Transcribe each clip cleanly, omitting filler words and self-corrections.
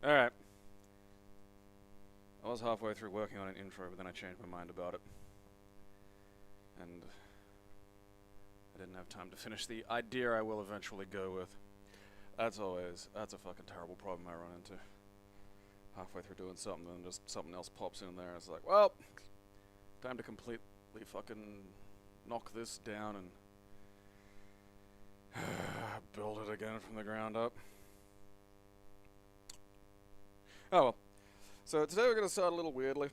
Alright. I was halfway through working on an intro, but then I changed my mind about it. And I didn't have time to finish the idea I will eventually go with. That's a fucking terrible problem I run into. Halfway through doing something, and just something else pops in there, and it's like, well, time to completely fucking knock this down and build it again from the ground up. Oh well. So today we're going to start a little weirdly,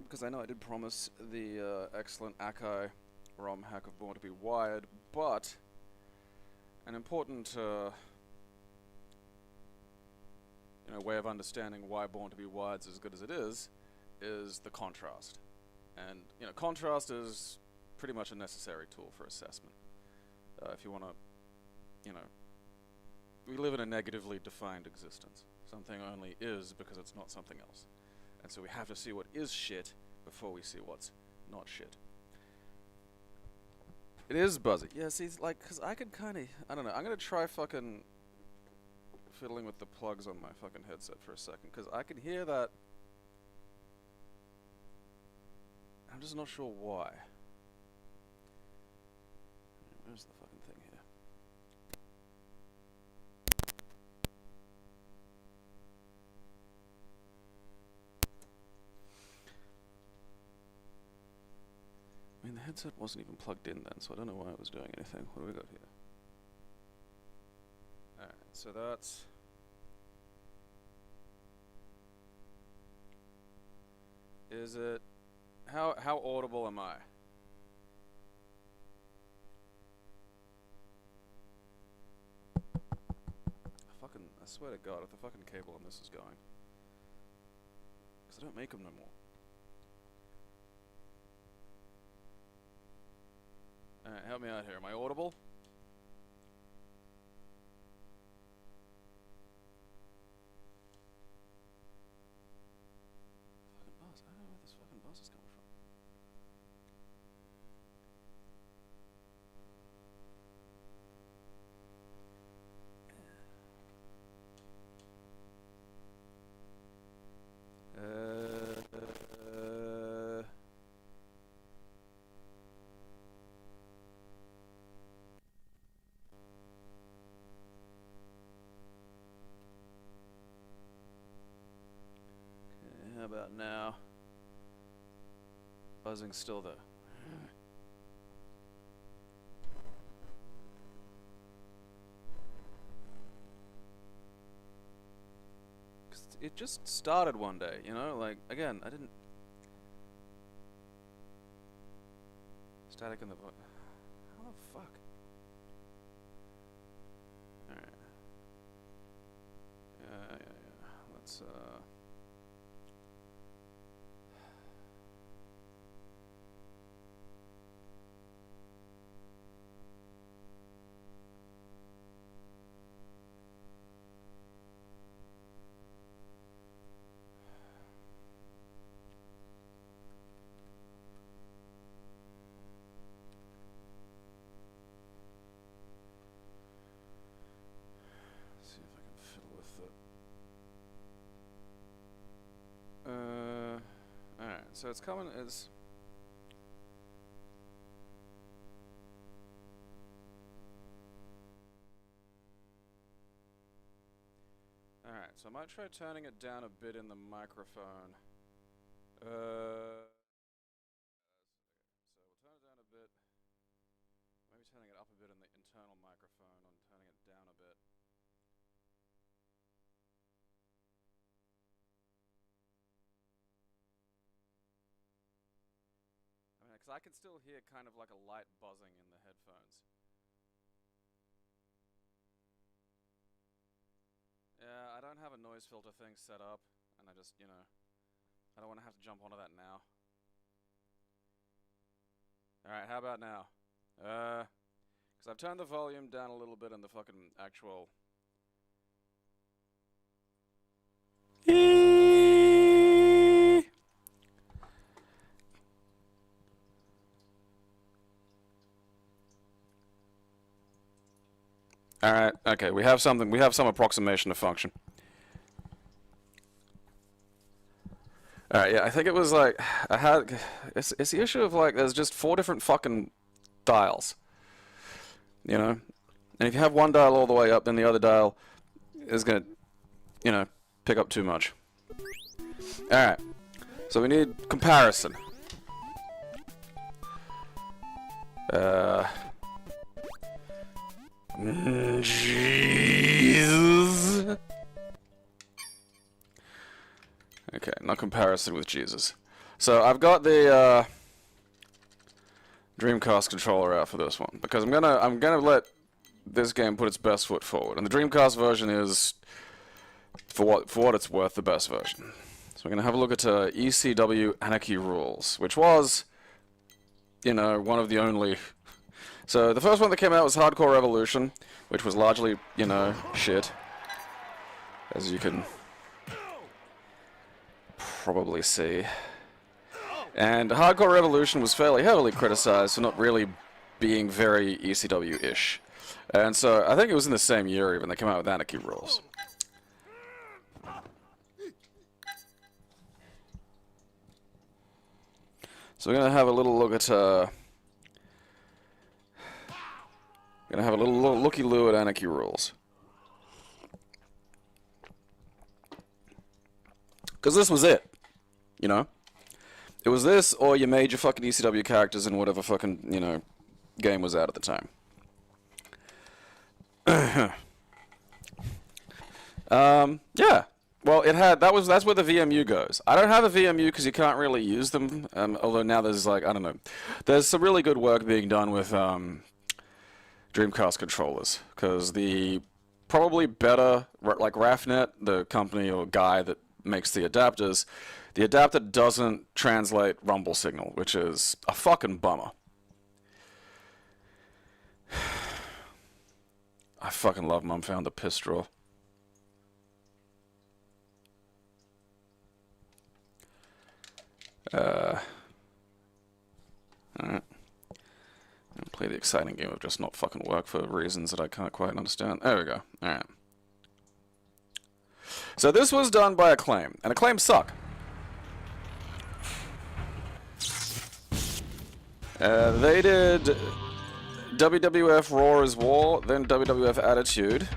because I know I did promise the excellent Akai ROM hack of Born to be Wired, but an important way of understanding why Born to be Wired is as good as it is the contrast. And contrast is pretty much a necessary tool for assessment. If you want to, we live in a negatively defined existence. Something only is because it's not something else. And so we have to see what is shit before we see what's not shit. It is buzzy. Yeah, see, like, because I could kind of, I don't know, I'm going to try fucking fiddling with the plugs on my fucking headset for a second, because I can hear that. I'm just not sure why. Where's the fucking thing here? I mean, the headset wasn't even plugged in then, so I don't know why it was doing anything. What do we got here? Alright, so that's... Is it... How audible am I? I swear to God, if the fucking cable on this is going. Because I don't make them no more. Alright, help me out here. Am I audible? Fucking buzz. I don't know where this fucking buzz is coming from. How about now? Buzzing's still there. It just started one day, like, again, I didn't... Static in the... How the fuck? Alright. Yeah. Let's, see if I can fiddle with it. Alright, so it's coming as... Alright, so I might try turning it down a bit in the microphone. So we'll turn it down a bit. Maybe turning it up a bit in the internal microphone and turning it down a bit. I mean, because I can still hear kind of like a light buzzing in the headphones. Yeah, I don't have a noise filter thing set up, and I just, I don't want to have to jump onto that now. Alright, how about now? Because I've turned the volume down a little bit in the fucking actual... Alright, okay, we have some approximation of function. Alright, yeah, I think it was like, it's the issue of like, there's just 4 different fucking dials, you know? And if you have one dial all the way up, then the other dial is gonna, you know, pick up too much. Alright, so we need comparison. Jesus. Okay, not comparison with Jesus. So I've got the Dreamcast controller out for this one because I'm gonna let this game put its best foot forward, and the Dreamcast version is, for what it's worth, the best version. So we're gonna have a look at ECW Anarchy Rules, which was, you know, one of the only. So the first one that came out was Hardcore Revolution, which was largely, you know, shit, as you can probably see. And Hardcore Revolution was fairly heavily criticized for not really being very ECW-ish. And so I think it was in the same year even they came out with Anarchy Rules. So we're gonna have a little look at gonna have a little looky-loo at Anarchy Rules. Because this was it, you know? It was this, or you made your fucking ECW characters in whatever fucking, you know, game was out at the time. Yeah. Well, that's where the VMU goes. I don't have a VMU because you can't really use them, although now there's like, I don't know. There's some really good work being done with Dreamcast controllers, because the probably better, like RAFnet, the company or guy that makes the adapters, the adapter doesn't translate rumble signal, which is a fucking bummer. I fucking love Mum Found the Piss Straw. Alright. Play the exciting game of just not fucking work for reasons that I can't quite understand. There we go. Alright. So this was done by Acclaim, and Acclaim suck. They did WWF Raw is War, then WWF Attitude.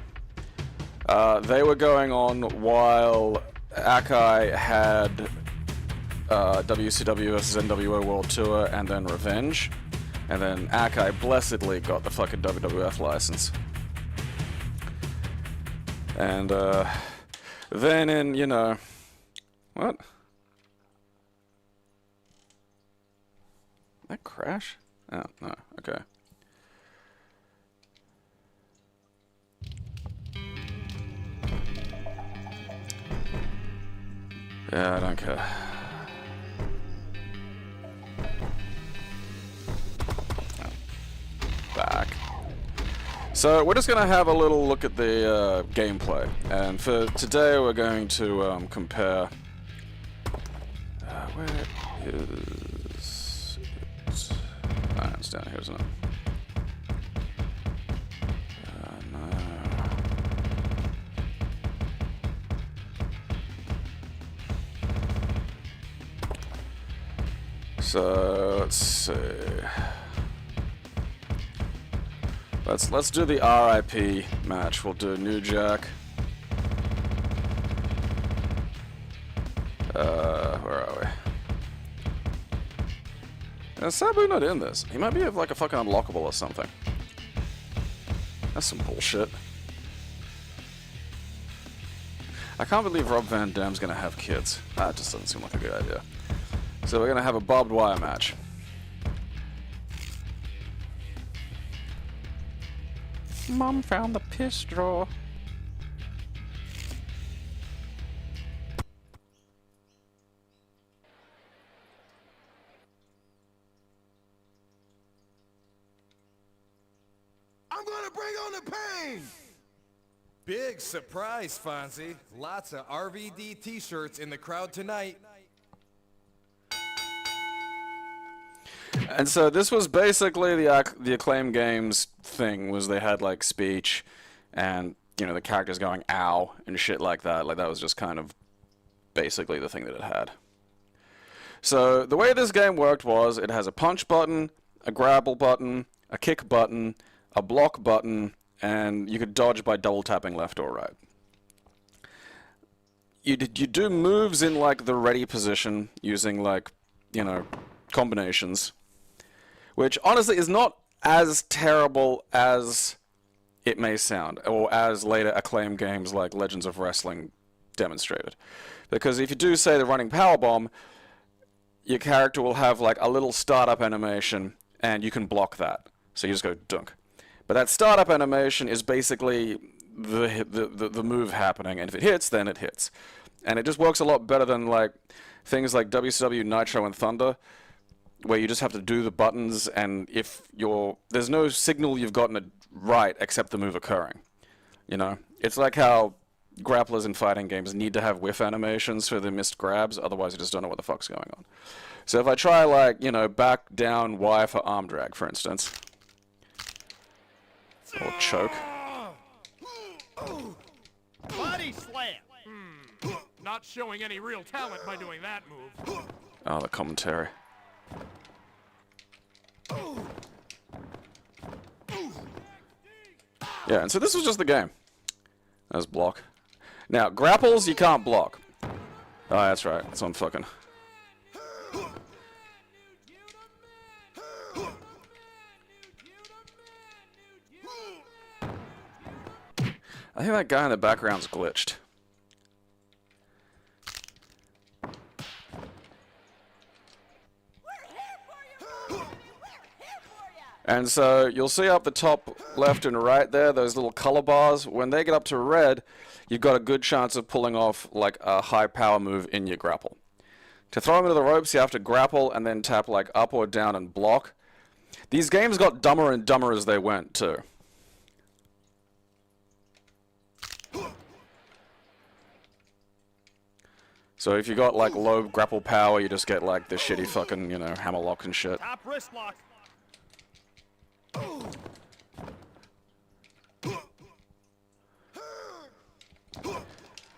They were going on while Akai had WCW vs NWO World Tour and then Revenge. And then Akai blessedly got the fucking WWF license. And then in, you know, what? That crash? Oh, no, okay. Yeah, I don't care. Back. So we're just going to have a little look at the gameplay, and for today we're going to compare. Where is it? Ah, it's down here, isn't it? No. So let's see. Let's do the RIP match. We'll do New Jack. Where are we? Is Sabu not in this? He might be like a fucking unlockable or something. That's some bullshit. I can't believe Rob Van Dam's gonna have kids. That just doesn't seem like a good idea. So we're gonna have a barbed wire match. Mom found the piss straw. I'm gonna bring on the pain! Big surprise, Fonzie. Lots of RVD t-shirts in the crowd tonight. And so this was basically the Acclaim Games thing, was they had like speech and, you know, the characters going ow and shit like that. Like that was just kind of basically the thing that it had. So the way this game worked was it has a punch button, a grapple button, a kick button, a block button, and you could dodge by double tapping left or right. You do moves in like the ready position using like, you know, combinations, which honestly is not as terrible as it may sound, or as later acclaimed games like Legends of Wrestling demonstrated. Because if you do, say, the running powerbomb, your character will have like a little startup animation, and you can block that. So you just go dunk. But that startup animation is basically the move happening, and if it hits, then it hits. And it just works a lot better than like things like WCW Nitro and Thunder, where you just have to do the buttons, and if there's no signal you've gotten it right except the move occurring. You know, it's like how grapplers in fighting games need to have whiff animations for the missed grabs, otherwise you just don't know what the fuck's going on. So if I try like, you know, back down Y for arm drag, for instance, or choke. Body slam. Not showing any real talent by doing that move. Oh, the commentary. Yeah, and so this was just the game. That was block. Now, grapples, you can't block. Oh, that's right. That's what I'm fucking. I think that guy in the background's glitched. And so you'll see up the top left and right there, those little color bars. When they get up to red, you've got a good chance of pulling off like a high power move in your grapple. To throw them into the ropes, you have to grapple and then tap like up or down and block. These games got dumber and dumber as they went too. So if you got like low grapple power, you just get like the shitty fucking, you know, hammerlock and shit. Top wrist lock.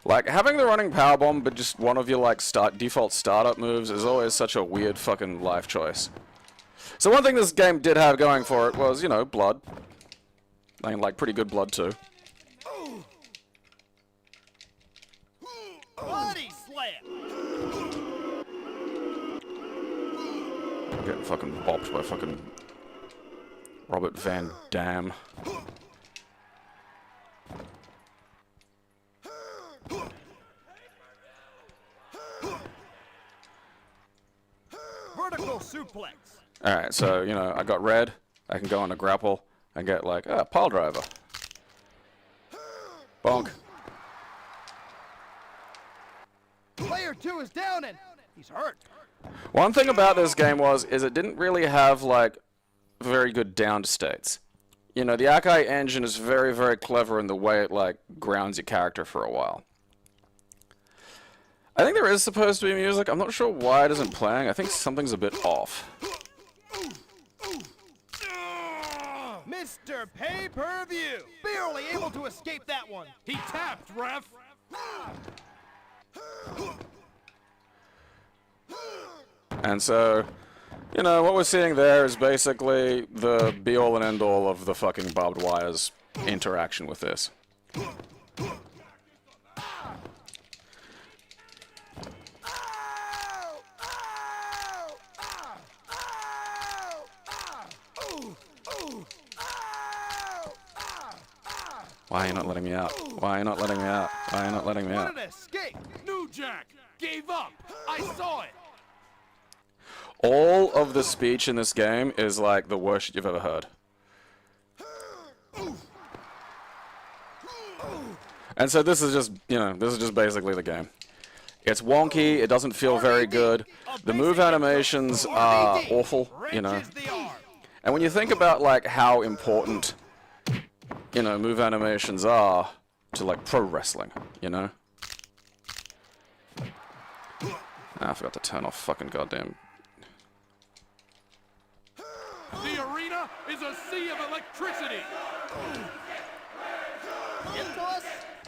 Like, having the running powerbomb, but just one of your, like, default startup moves is always such a weird fucking life choice. So one thing this game did have going for it was, you know, blood. I mean, like, pretty good blood, too. Body slam. Getting fucking bopped by fucking Robert Van Dam. Vertical suplex. Alright, so, you know, I got red. I can go on a grapple and get, like, pile driver. Bonk. Player 2 is down and he's hurt. One thing about this game is it didn't really have, like, very good downed states. You know, the Akai engine is very, very clever in the way it, like, grounds your character for a while. I think there is supposed to be music. I'm not sure why it isn't playing. I think something's a bit off. Mr. Pay-Per-View. Barely able to escape that one. He tapped, ref. And so, you know, what we're seeing there is basically the be-all and end-all of the fucking barbed wire's interaction with this. Why are you not letting me out? Why are you not letting me out? Why are you not letting me out? What an escape. New Jack gave up. I saw it. All of the speech in this game is like the worst shit you've ever heard. And so this is just, you know, this is just basically the game. It's wonky, it doesn't feel very good. The move animations are awful, you know. And when you think about like how important, you know, move animations are to like pro wrestling, you know. I forgot to turn off fucking goddamn. The arena is a sea of electricity.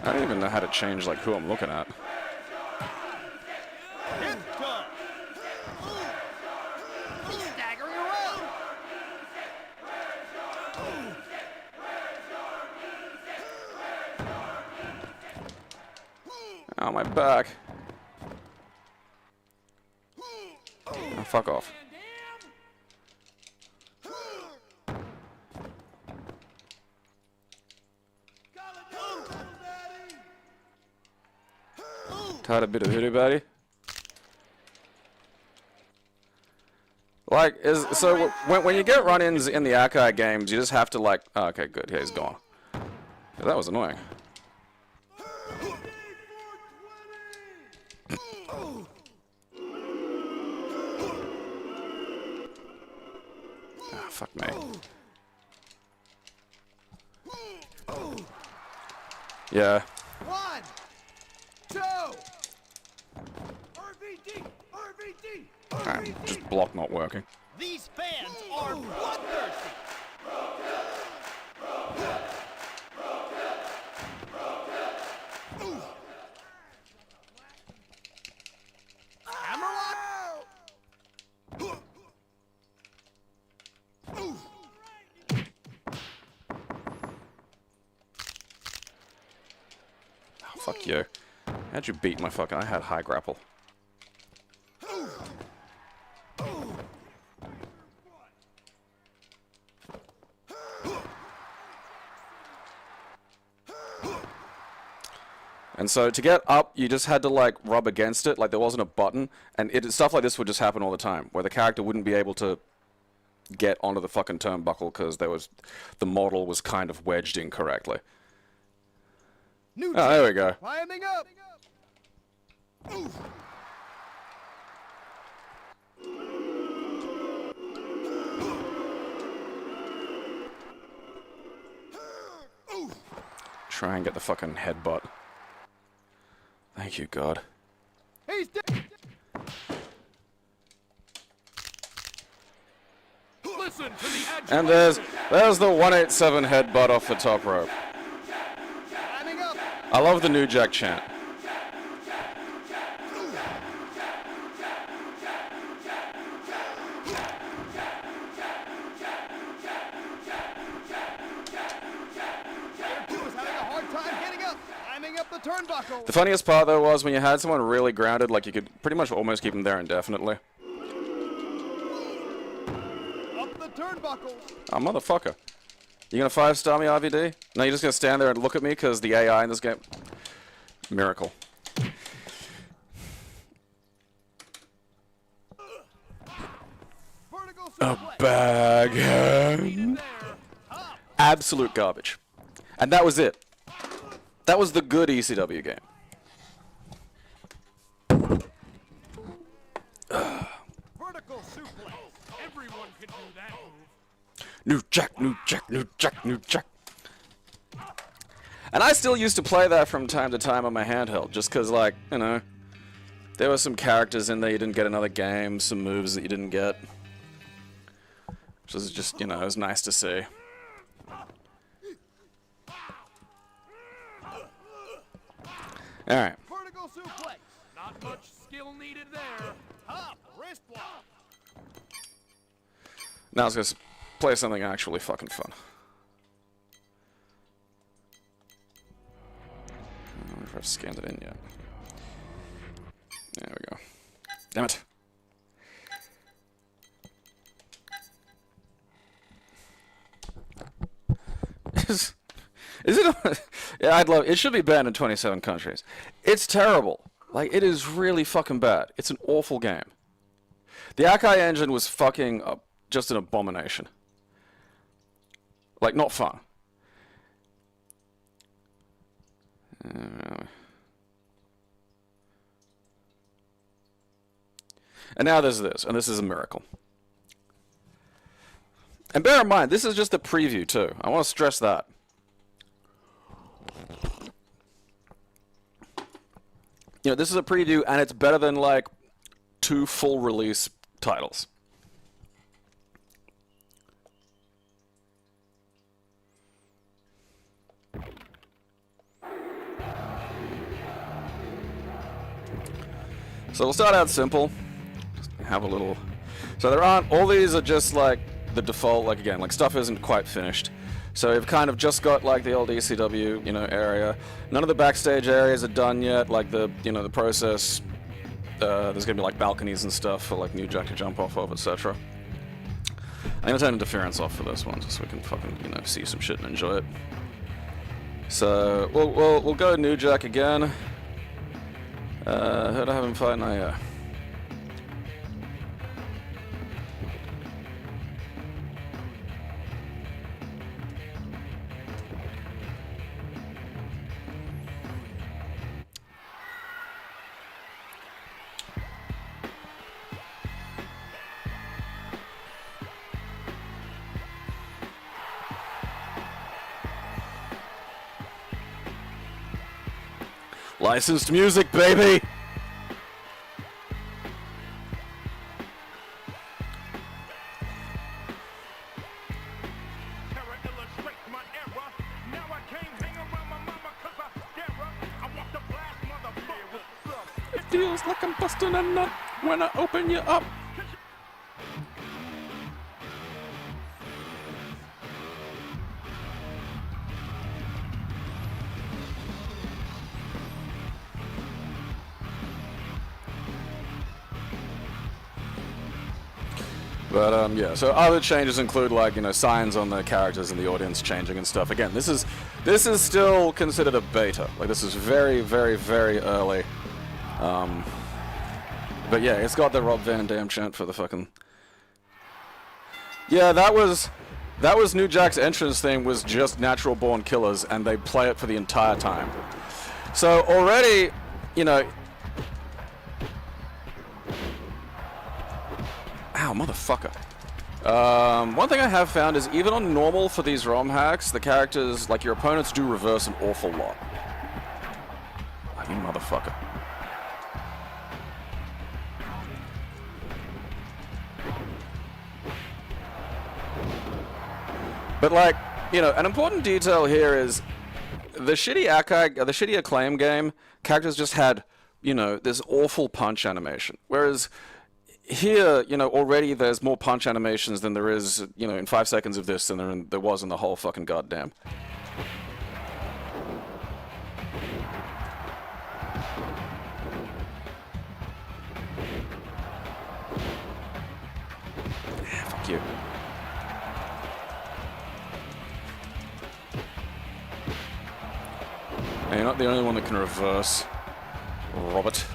I don't even know how to change like who I'm looking at. Oh, my back. Oh, fuck off. Tired a bit of hoodoo, buddy. Like, so when you get run-ins in the Akai games, you just have to like, oh, okay, good, yeah, he's gone. Yeah, that was annoying. Ah, fuck me. Yeah. 1, 2. RVD, RVD, Alright, just block not working. These fans are bloodthirsty. Oh, fuck you. How'd you beat my fucking... I had high grapple. And so to get up, you just had to like rub against it, like there wasn't a button, and stuff like this would just happen all the time, where the character wouldn't be able to get onto the fucking turnbuckle because the model was kind of wedged incorrectly. Oh, there we go. Climbing up. Try and get the fucking headbutt. Thank you, God. He's dead. Listen to the And there's the 187 headbutt off the top rope. Climbing up. I love the New Jack chant. Turnbuckle. The funniest part, though, was when you had someone really grounded, like you could pretty much almost keep them there indefinitely. Up the turnbuckle. Oh, motherfucker. You gonna 5-star me, RVD? No, you're just gonna stand there and look at me because the AI in this game... Miracle. A bag. Absolute garbage. And that was it. That was the good ECW game. vertical suplex. Everyone can do that move. New Jack, New Jack, New Jack, New Jack. And I still used to play that from time to time on my handheld, just because, like, you know, there were some characters in there you didn't get in other games, some moves that you didn't get. Which was just, you know, it was nice to see. Alright. Vertical suplex. Not much skill needed there. Top wrist block. Now let's go play something actually fucking fun. I don't know if I've scanned it in yet. There we go. Damn it. Is it? Yeah, I'd love. It should be banned in 27 countries. It's terrible. Like, it is really fucking bad. It's an awful game. The Akai engine was fucking just an abomination. Like, not fun. And now there's this, and this is a miracle. And bear in mind, this is just a preview too. I want to stress that. You know, this is a preview, and it's better than, like, 2 full release titles. So we'll start out simple. Just have a little... So there aren't... All these are just, like, the default, like, again, like, stuff isn't quite finished. So we've kind of just got like the old ECW, you know, area. None of the backstage areas are done yet, like the, you know, the process. There's gonna be like balconies and stuff for like New Jack to jump off of, etc. I'm gonna turn interference off for this one, just so we can fucking, you know, see some shit and enjoy it. So we'll go New Jack again. Who'd I have him fight? Oh yeah. Licensed music, baby! It feels like I'm busting a nut when I open you up. But yeah, so other changes include like, you know, signs on the characters in the audience changing and stuff. Again, this is still considered a beta. Like, this is very, very, very early. But yeah, it's got the Rob Van Dam chant for the fucking... Yeah, that was New Jack's entrance thing, was just Natural Born Killers, and they play it for the entire time. So already, you know... Ow, motherfucker. One thing I have found is even on normal for these ROM hacks, the characters, like your opponents, do reverse an awful lot. You motherfucker. But like, you know, an important detail here is the shitty Acclaim game, characters just had, you know, this awful punch animation. Whereas here, you know, already there's more punch animations than there is, you know, in 5 seconds of this than there was in the whole fucking goddamn. Fuck you. Hey, you're not the only one that can reverse, Robert.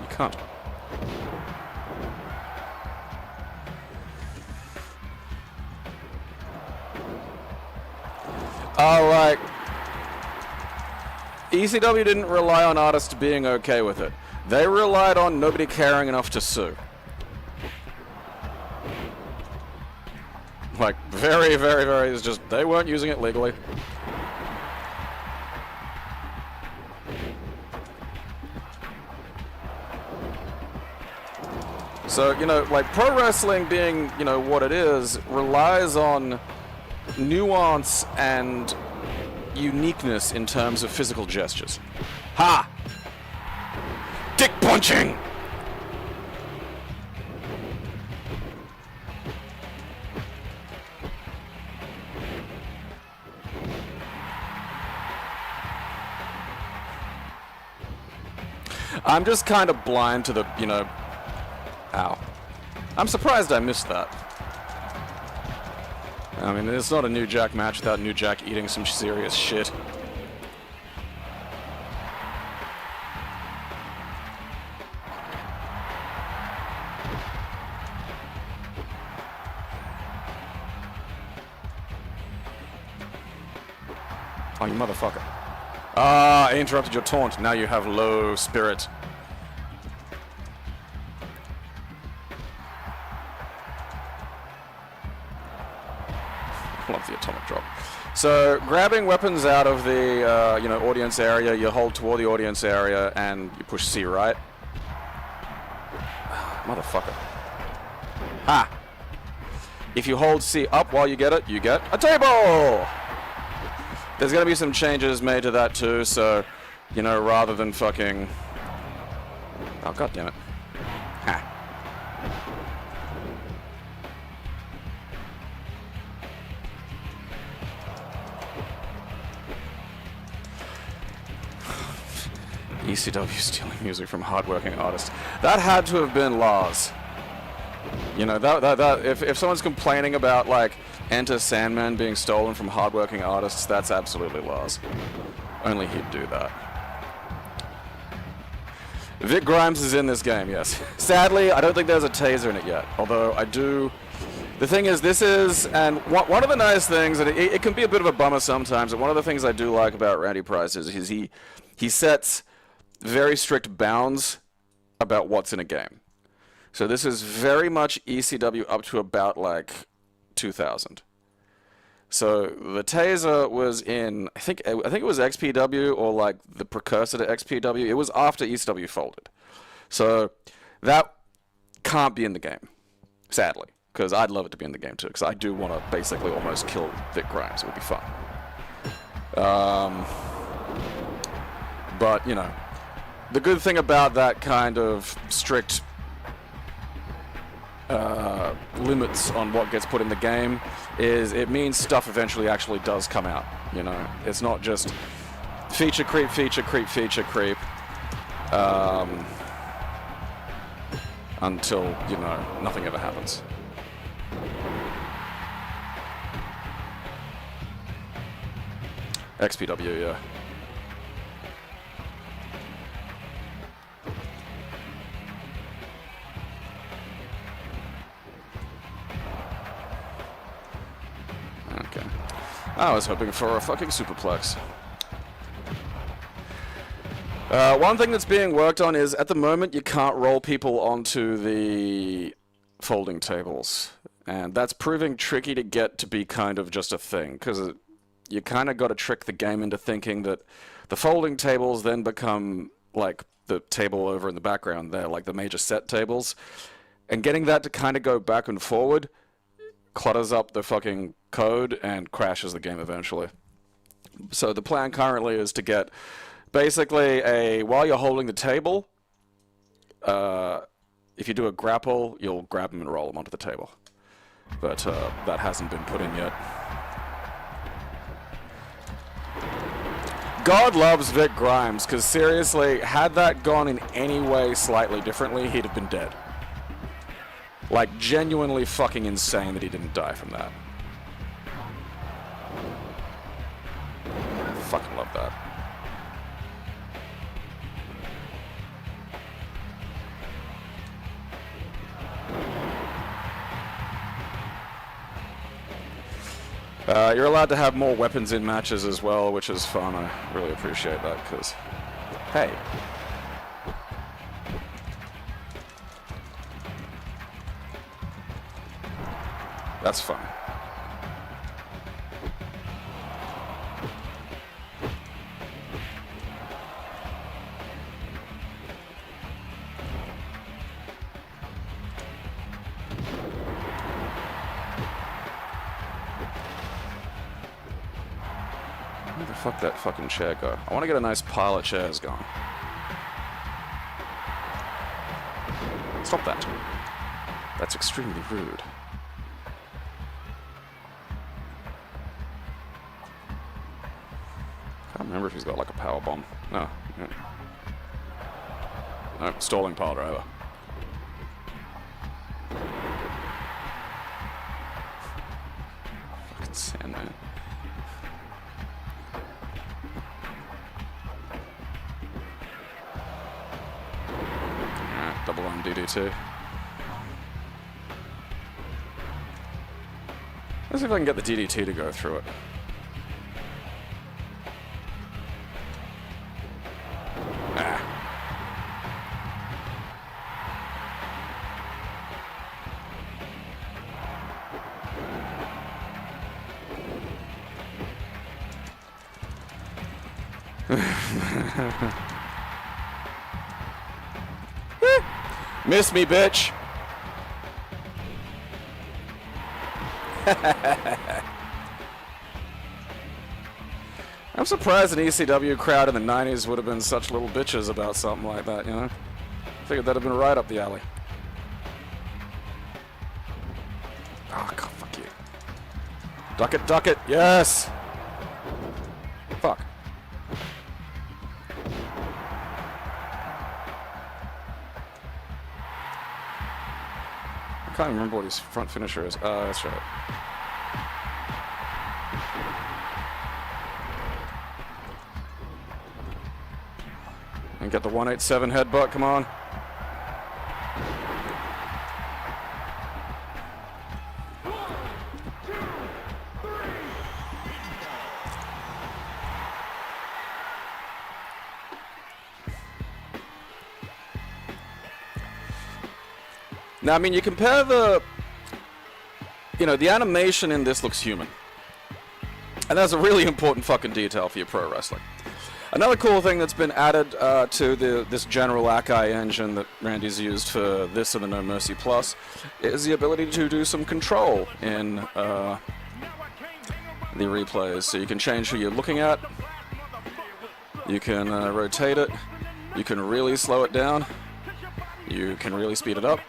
Can't. Like, ECW didn't rely on artists being okay with it. They relied on nobody caring enough to sue. Like, very, very, very, it's just, they weren't using it legally. So, you know, like, pro wrestling being, you know, what it is, relies on nuance and uniqueness in terms of physical gestures. Ha! Dick punching! I'm just kind of blind to the, you know... Ow. I'm surprised I missed that. I mean, it's not a New Jack match without New Jack eating some serious shit. Oh, you motherfucker. Ah, I interrupted your taunt. Now you have low spirit. Love the atomic drop. So, grabbing weapons out of the, you know, audience area, you hold toward the audience area, and you push C right. Motherfucker. Ha! If you hold C up while you get it, you get a table! There's gonna be some changes made to that too, so, you know, rather than fucking... Oh, god damn it. Ha. ECW stealing music from hardworking artists. That had to have been Lars. You know, if someone's complaining about, like, Enter Sandman being stolen from hardworking artists, that's absolutely Lars. Only he'd do that. Vic Grimes is in this game, yes. Sadly, I don't think there's a taser in it yet. Although, I do... The thing is, this is... And one of the nice things, and it can be a bit of a bummer sometimes, but one of the things I do like about Randy Price is he sets very strict bounds about what's in a game. So this is very much ECW up to about, like, 2000. So the taser was in, I think it was XPW, or like the precursor to XPW. It was after ECW folded. So that can't be in the game, sadly, because I'd love it to be in the game too, because I do want to basically almost kill Vic Grimes. It would be fun. But, you know, the good thing about that kind of strict limits on what gets put in the game is it means stuff eventually actually does come out. You know, it's not just feature creep, feature creep, feature creep until, you know, nothing ever happens. XPW, yeah. Okay. I was hoping for a fucking superplex. One thing that's being worked on is, at the moment, you can't roll people onto the folding tables. And that's proving tricky to get to be kind of just a thing, because you kind of got to trick the game into thinking that the folding tables then become, like, the table over in the background there, like the major set tables. And getting that to kind of go back and forward clutters up the fucking code and crashes the game eventually. So the plan currently is to get basically while you're holding the table, if you do a grapple, you'll grab them and roll them onto the table. But that hasn't been put in yet. God loves Vic Grimes, because seriously, had that gone in any way slightly differently, he'd have been dead. Like, genuinely fucking insane that he didn't die from that. Fucking love that. You're allowed to have more weapons in matches as well, which is fun. I really appreciate that, because, hey. That's fun. Where the fuck that fucking chair go? I want to get a nice pile of chairs going. Stop that. That's extremely rude. I can't remember if he's got like a power bomb. No. Yeah. No, stalling pile driver. Fucking Sandman. Alright, double arm DD2. Let's see if I can get the DDT to go through it. Miss me, bitch. I'm surprised an ECW crowd in the 90s would have been such little bitches about something like that, you know? Figured that'd have been right up the alley. Oh, God, fuck you. Duck it, yes! Fuck. I can't remember what his front finisher is. That's right. And get the 187 headbutt, come on. Now, I mean, you compare the animation in this looks human. And that's a really important fucking detail for your pro wrestling. Another cool thing that's been added to this general Akai engine that Randy's used for this and the No Mercy Plus is the ability to do some control in the replays. So you can change who you're looking at, you can rotate it, you can really slow it down, you can really speed it up.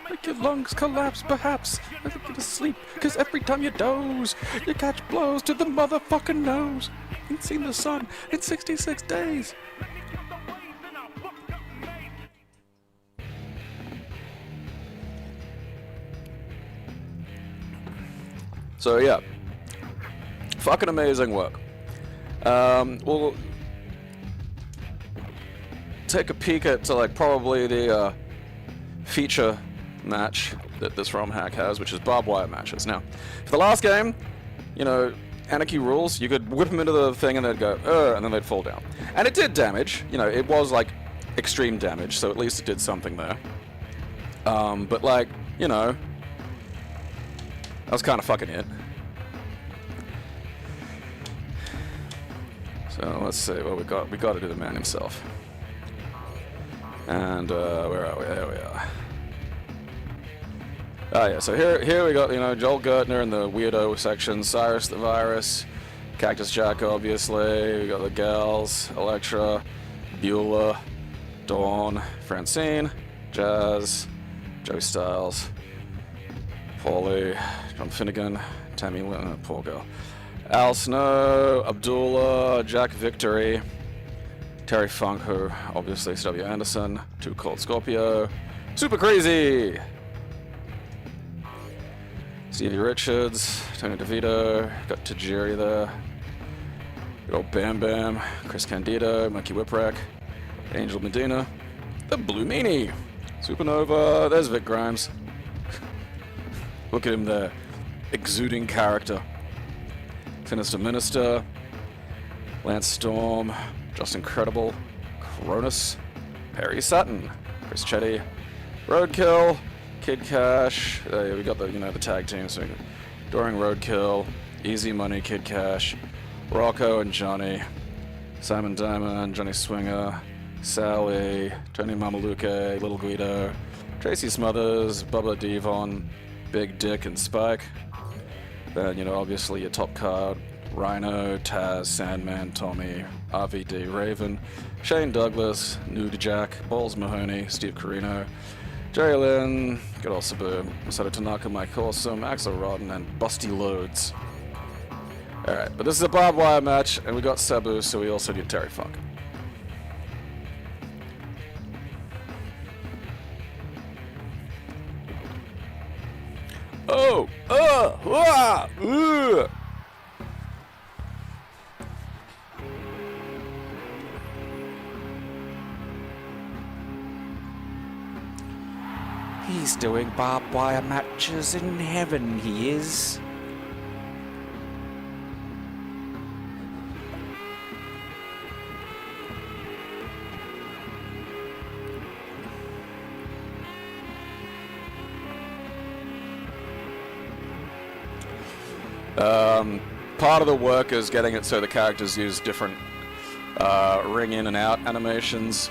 Make your lungs collapse, perhaps. I think you're asleep, cause every time you doze, you catch blows to the motherfucking nose. Ain't seen the sun in 66 days. So yeah, fucking amazing work. We'll take a peek at probably the feature match that this ROM hack has, which is barbed wire matches. Now, for the last game, Anarchy rules, you could whip them into the thing and they'd go, and then they'd fall down. And it did damage, it was extreme damage, so at least it did something there. But that was kind of fucking it. So let's see what we got. We got to do the man himself. And where are we? There we are. Ah, yeah, so here we got, Joel Gertner in the weirdo section, Cyrus the Virus, Cactus Jack, obviously, we got the gals, Electra, Beulah, Dawn, Francine, Jazz, Joey Styles, Paulie, John Finnegan, Tammy Lynn, poor girl, Al Snow, Abdullah, Jack Victory, Terry Funk, who obviously is W. Anderson, Too Cold Scorpio, Super Crazy, Stevie Richards, Tony DeVito, got Tajiri there, good old Bam Bam, Chris Candido, Mikey Whipwreck, Angel Medina, the Blue Meanie, Supernova, there's Vic Grimes. Look at him there, exuding character. Sinister Minister, Lance Storm, Just Incredible, Cronus, Perry Sutton, Chris Chetty, Roadkill, Kid Cash, we got the the tag team, so During Roadkill, Easy Money, Kid Cash, Rocco and Johnny, Simon Diamond, Johnny Swinger, Sally, Tony Mamaluke, Little Guido, Tracy Smothers, Bubba Devon, Big Dick and Spike. Then obviously your top card, Rhino, Taz, Sandman, Tommy, RVD, Raven, Shane Douglas, Nude Jack, Balls Mahoney, Steve Carino, Jerry Lynn, good old Sabu, Masato Tanaka, Mike Awesome, Axel Rodden, and Busty Loads. Alright, but this is a barbed wire match, and we got Sabu, so we also need Terry Funk. Oh! He's doing barbed wire matches in heaven, he is. Part of the work is getting it so the characters use different ring in and out animations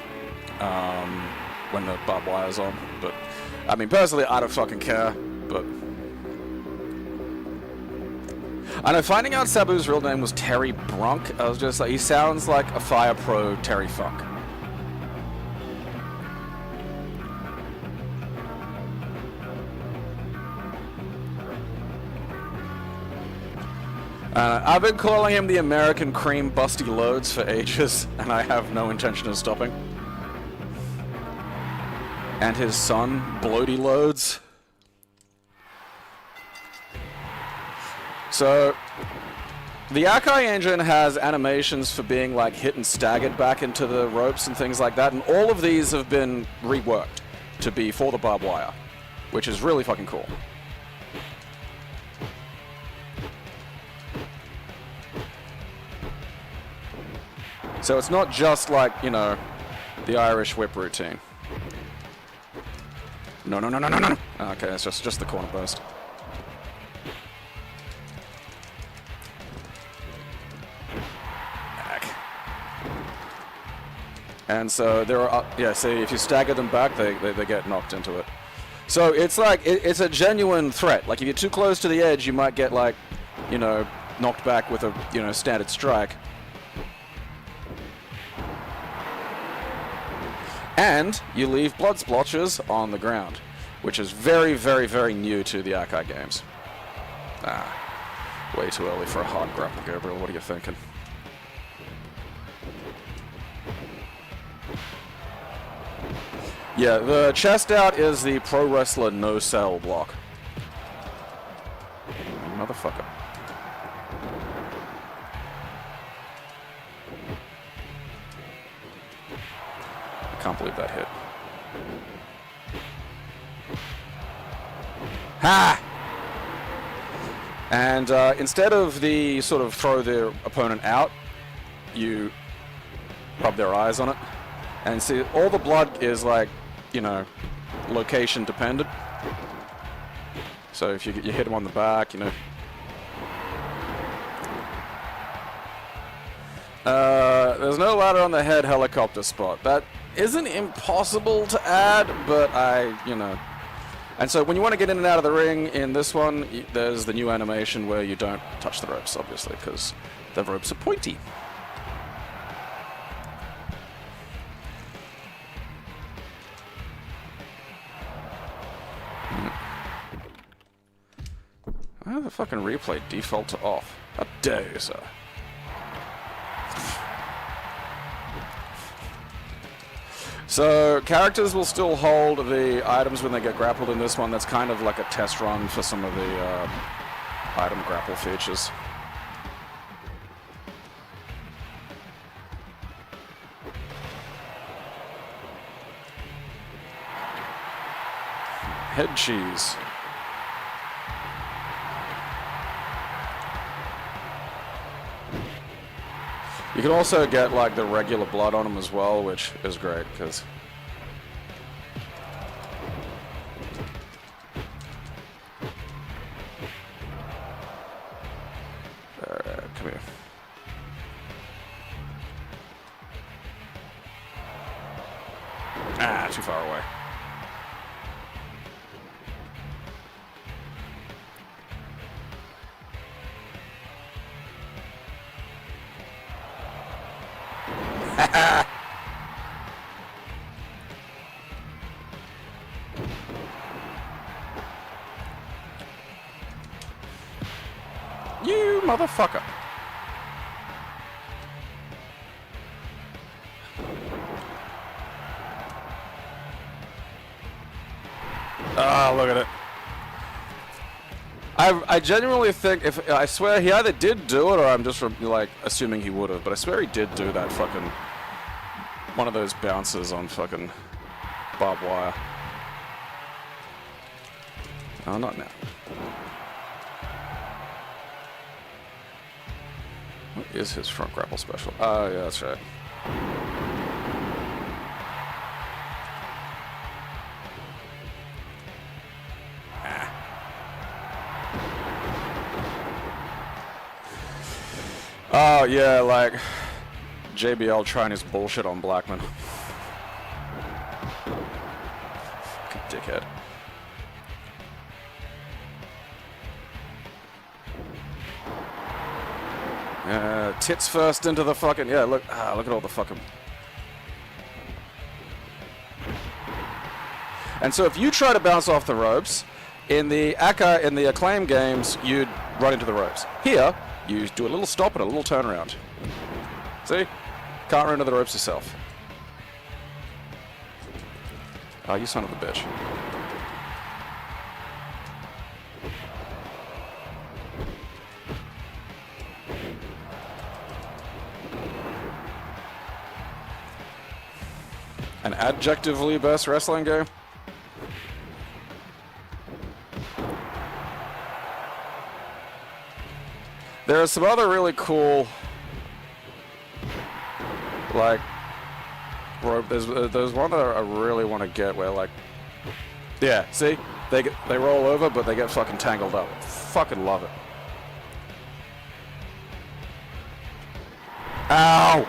when the barbed wire's on, but I mean, personally, I don't fucking care, but I know, finding out Sabu's real name was Terry Brunk, I was just like, he sounds like a Fire Pro Terry Funk. I've been calling him the American Cream Busty Loads for ages, and I have no intention of stopping. And his son, Bloaty Loads. So, the Akai engine has animations for being like hit and staggered back into the ropes and things like that, and all of these have been reworked to be for the barbed wire, which is really fucking cool. So it's not just like, you know, the Irish whip routine. No. Okay, it's just the corner burst. Back. And so there are, yeah, see, if you stagger them back, they get knocked into it. So it's like, it's a genuine threat. Like if you're too close to the edge, you might get like, you know, knocked back with a, you know, standard strike. And you leave blood splotches on the ground, which is very, very, very new to the Akai games. Way too early for a hard grapple, Gabriel. What are you thinking? Yeah, the chest out is the pro wrestler no-sell block. Motherfucker. Can't believe that hit. Ha! And instead of the sort of throw their opponent out, you rub their eyes on it. And see, all the blood is like, you know, location dependent. So if you hit them on the back, you know. There's no ladder on the head helicopter spot. That isn't impossible to add, but you know. And so when you want to get in and out of the ring in this one, there's the new animation where you don't touch the ropes, obviously, because the ropes are pointy. Why the fucking replay default to off? How dare you, sir? So, characters will still hold the items when they get grappled in this one. That's kind of like a test run for some of the item grapple features. Head cheese. You can also get like the regular blood on them as well, which is great because come here. Too far away. You motherfucker. Oh, look at it. I genuinely think, if I swear he either did do it or I'm just like assuming he would have, but I swear he did do that fucking one of those bounces on fucking barbed wire. Oh, not now. What is his front grapple special? Oh, yeah, that's right. Oh, yeah, like JBL trying his bullshit on Blackman. Fucking dickhead. tits first into the fucking... Yeah, look at all the fucking... And so if you try to bounce off the ropes, in the Acclaim games, you'd run into the ropes. Here, you do a little stop and a little turnaround. See? Can't run into the ropes yourself. Oh, you son of a bitch. An adjectively best wrestling game? There are some other really cool, like, there's one that I really want to get where, like, yeah, see? They roll over, but they get fucking tangled up. Fucking love it. Ow!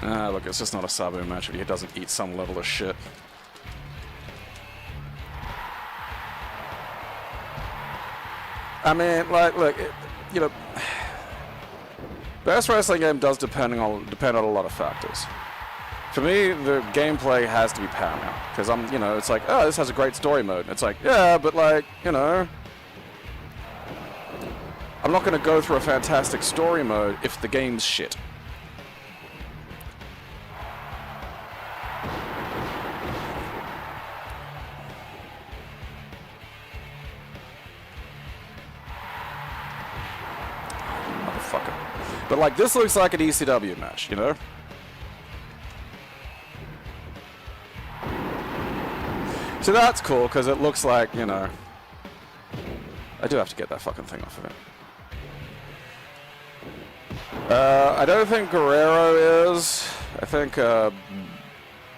Ah, look, it's just not a Sabu match if he doesn't eat some level of shit. I mean, like, look, you know, best wrestling game does depend on a lot of factors. For me, the gameplay has to be paramount because you know, it's like, oh, this has a great story mode. And it's like, yeah, but like, you know, I'm not going to go through a fantastic story mode if the game's shit. But like, this looks like an ECW match, you know? So that's cool, because it looks like, you know... I do have to get that fucking thing off of it. I don't think Guerrero is. I think, or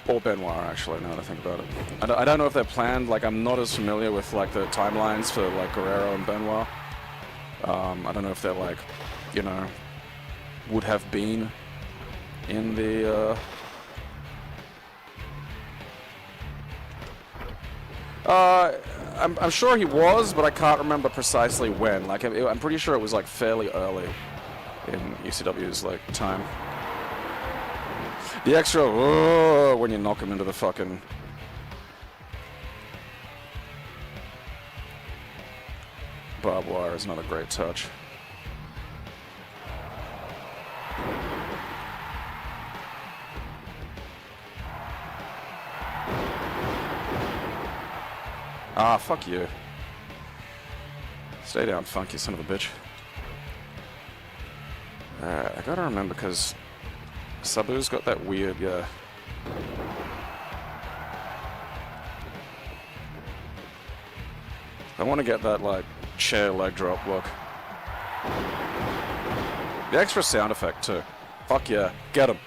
Benoit, actually, now that I think about it. I don't know if they're planned. Like, I'm not as familiar with, like, the timelines for, like, Guerrero and Benoit. I don't know if they're, like, you know... would have been in the I'm sure he was, but I can't remember precisely when. Like, I'm pretty sure it was like fairly early in ECW's like time. The extra when you knock him into the fucking barbed wire is not a great touch. Ah, fuck you. Stay down, Funk, you son of a bitch. I gotta remember, because Sabu's got that weird, yeah. I want to get that, like, chair leg drop look. The extra sound effect, too. Fuck yeah. Get him.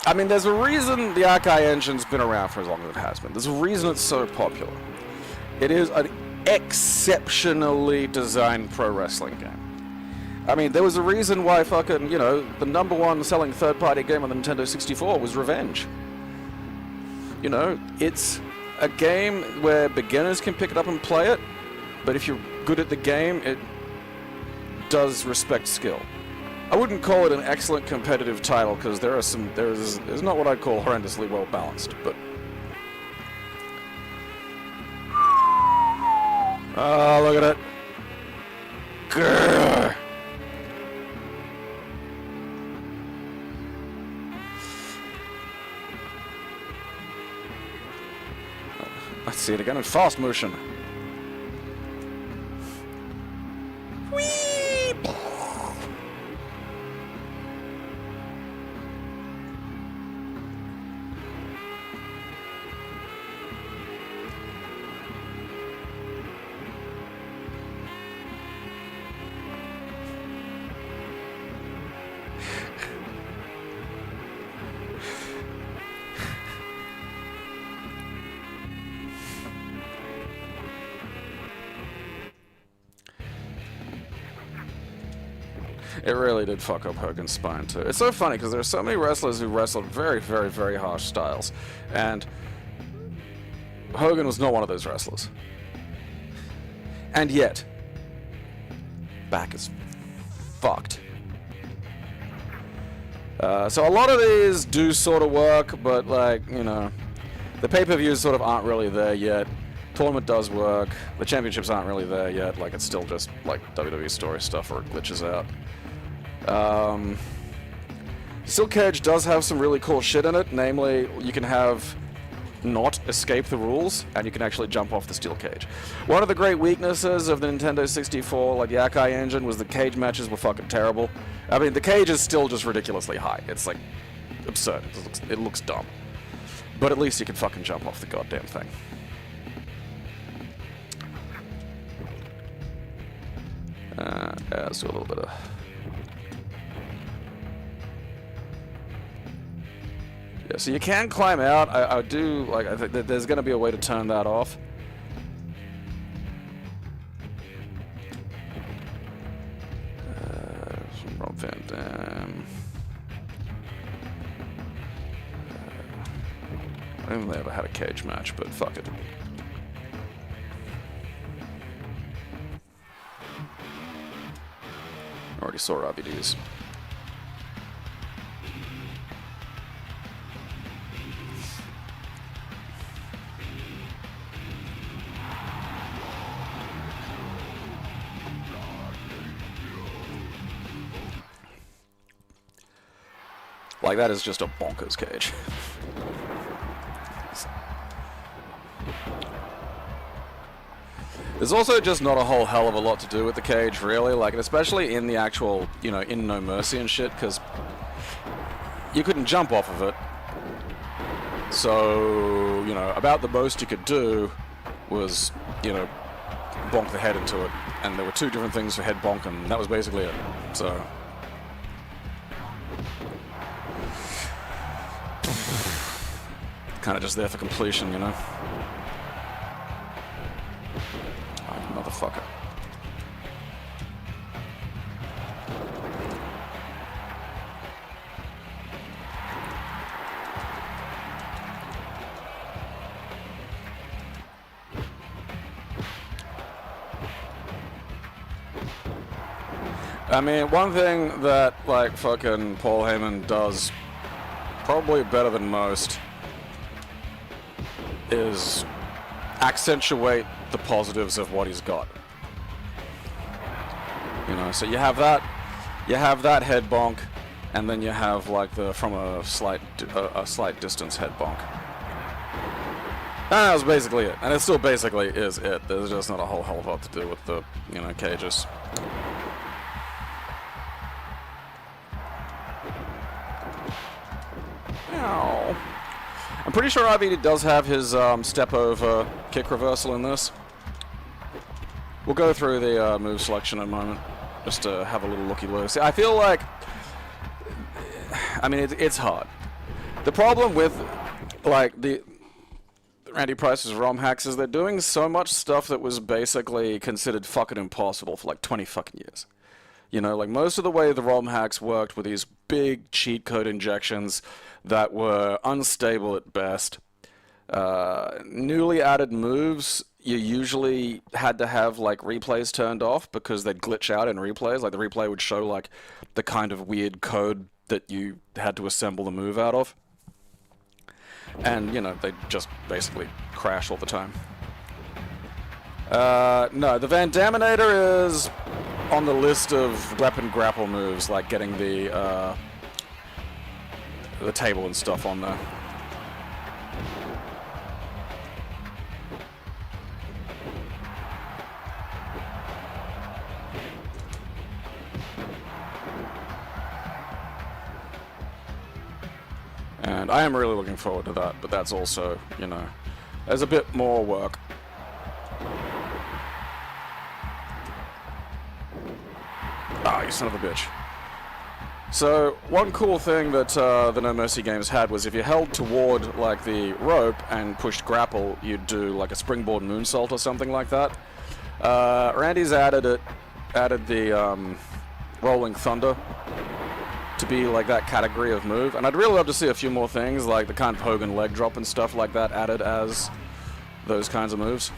I mean, there's a reason the Archive engine's been around for as long as it has been. There's a reason it's so popular. It is an exceptionally designed pro wrestling game. I mean, there was a reason why fucking, you know, the #1 selling third-party game on the Nintendo 64 was Revenge. You know, it's a game where beginners can pick it up and play it, but if you're good at the game, it does respect skill. I wouldn't call it an excellent competitive title because there's not what I'd call horrendously well balanced, but oh, look at it. Grrr. Let's see it again in fast motion. It really did fuck up Hogan's spine, too. It's so funny, because there are so many wrestlers who wrestled very, very, very harsh styles, and Hogan was not one of those wrestlers. And yet, back is fucked. So a lot of these do sort of work, but like, you know, the pay-per-views sort of aren't really there yet. Tournament does work. The championships aren't really there yet. Like, it's still just like WWE story stuff or it glitches out. Steel Cage does have some really cool shit in it. Namely, you can have not escape the rules, and you can actually jump off the steel cage. One of the great weaknesses of the Nintendo 64, like the Akai engine, was the cage matches were fucking terrible. I mean, the cage is still just ridiculously high. It's like absurd. It looks dumb. But at least you can fucking jump off the goddamn thing. Yeah, let's do a little bit of... Yeah, so you can climb out. I do, like, I think that there's going to be a way to turn that off. Rob Van Dam. I don't think they ever had a cage match, but fuck it. Already saw RVDs. Like, that is just a bonkers cage. There's also just not a whole hell of a lot to do with the cage, really. Like, especially in the actual, you know, in No Mercy and shit, because you couldn't jump off of it. So, you know, about the most you could do was, you know, bonk the head into it. And there were two different things for head bonk, and that was basically it. So... kind of just there for completion, you know? Oh, motherfucker. I mean, one thing that, like, fucking Paul Heyman does probably better than most is accentuate the positives of what he's got. You know, so you have that head bonk, and then you have like the from a slight distance head bonk. And that was basically it, and it still basically is it. There's just not a whole hell of a lot to do with the, you know, cages. Ow. I'm pretty sure RVD does have his step over kick reversal in this. We'll go through the move selection in a moment, just to have a little looky-loo. See, I feel like, I mean, it's hard. The problem with, like, the Randy Price's ROM hacks is they're doing so much stuff that was basically considered fucking impossible for like 20 fucking years. You know, like, most of the way the ROM hacks worked were these big cheat code injections that were unstable at best. Newly added moves, you usually had to have like replays turned off because they'd glitch out in replays. Like, the replay would show like the kind of weird code that you had to assemble the move out of. And, you know, they just basically crash all the time. No, the Van Daminator is on the list of weapon grapple moves, like getting the table and stuff on there. And I am really looking forward to that, but that's also, you know, there's a bit more work. Ah, you son of a bitch. So, one cool thing that the No Mercy games had was if you held toward, like, the rope and pushed grapple, you'd do, like, a springboard moonsault or something like that. Randy's added the Rolling Thunder to be, like, that category of move. And I'd really love to see a few more things, like the kind of Hogan leg drop and stuff like that added as those kinds of moves.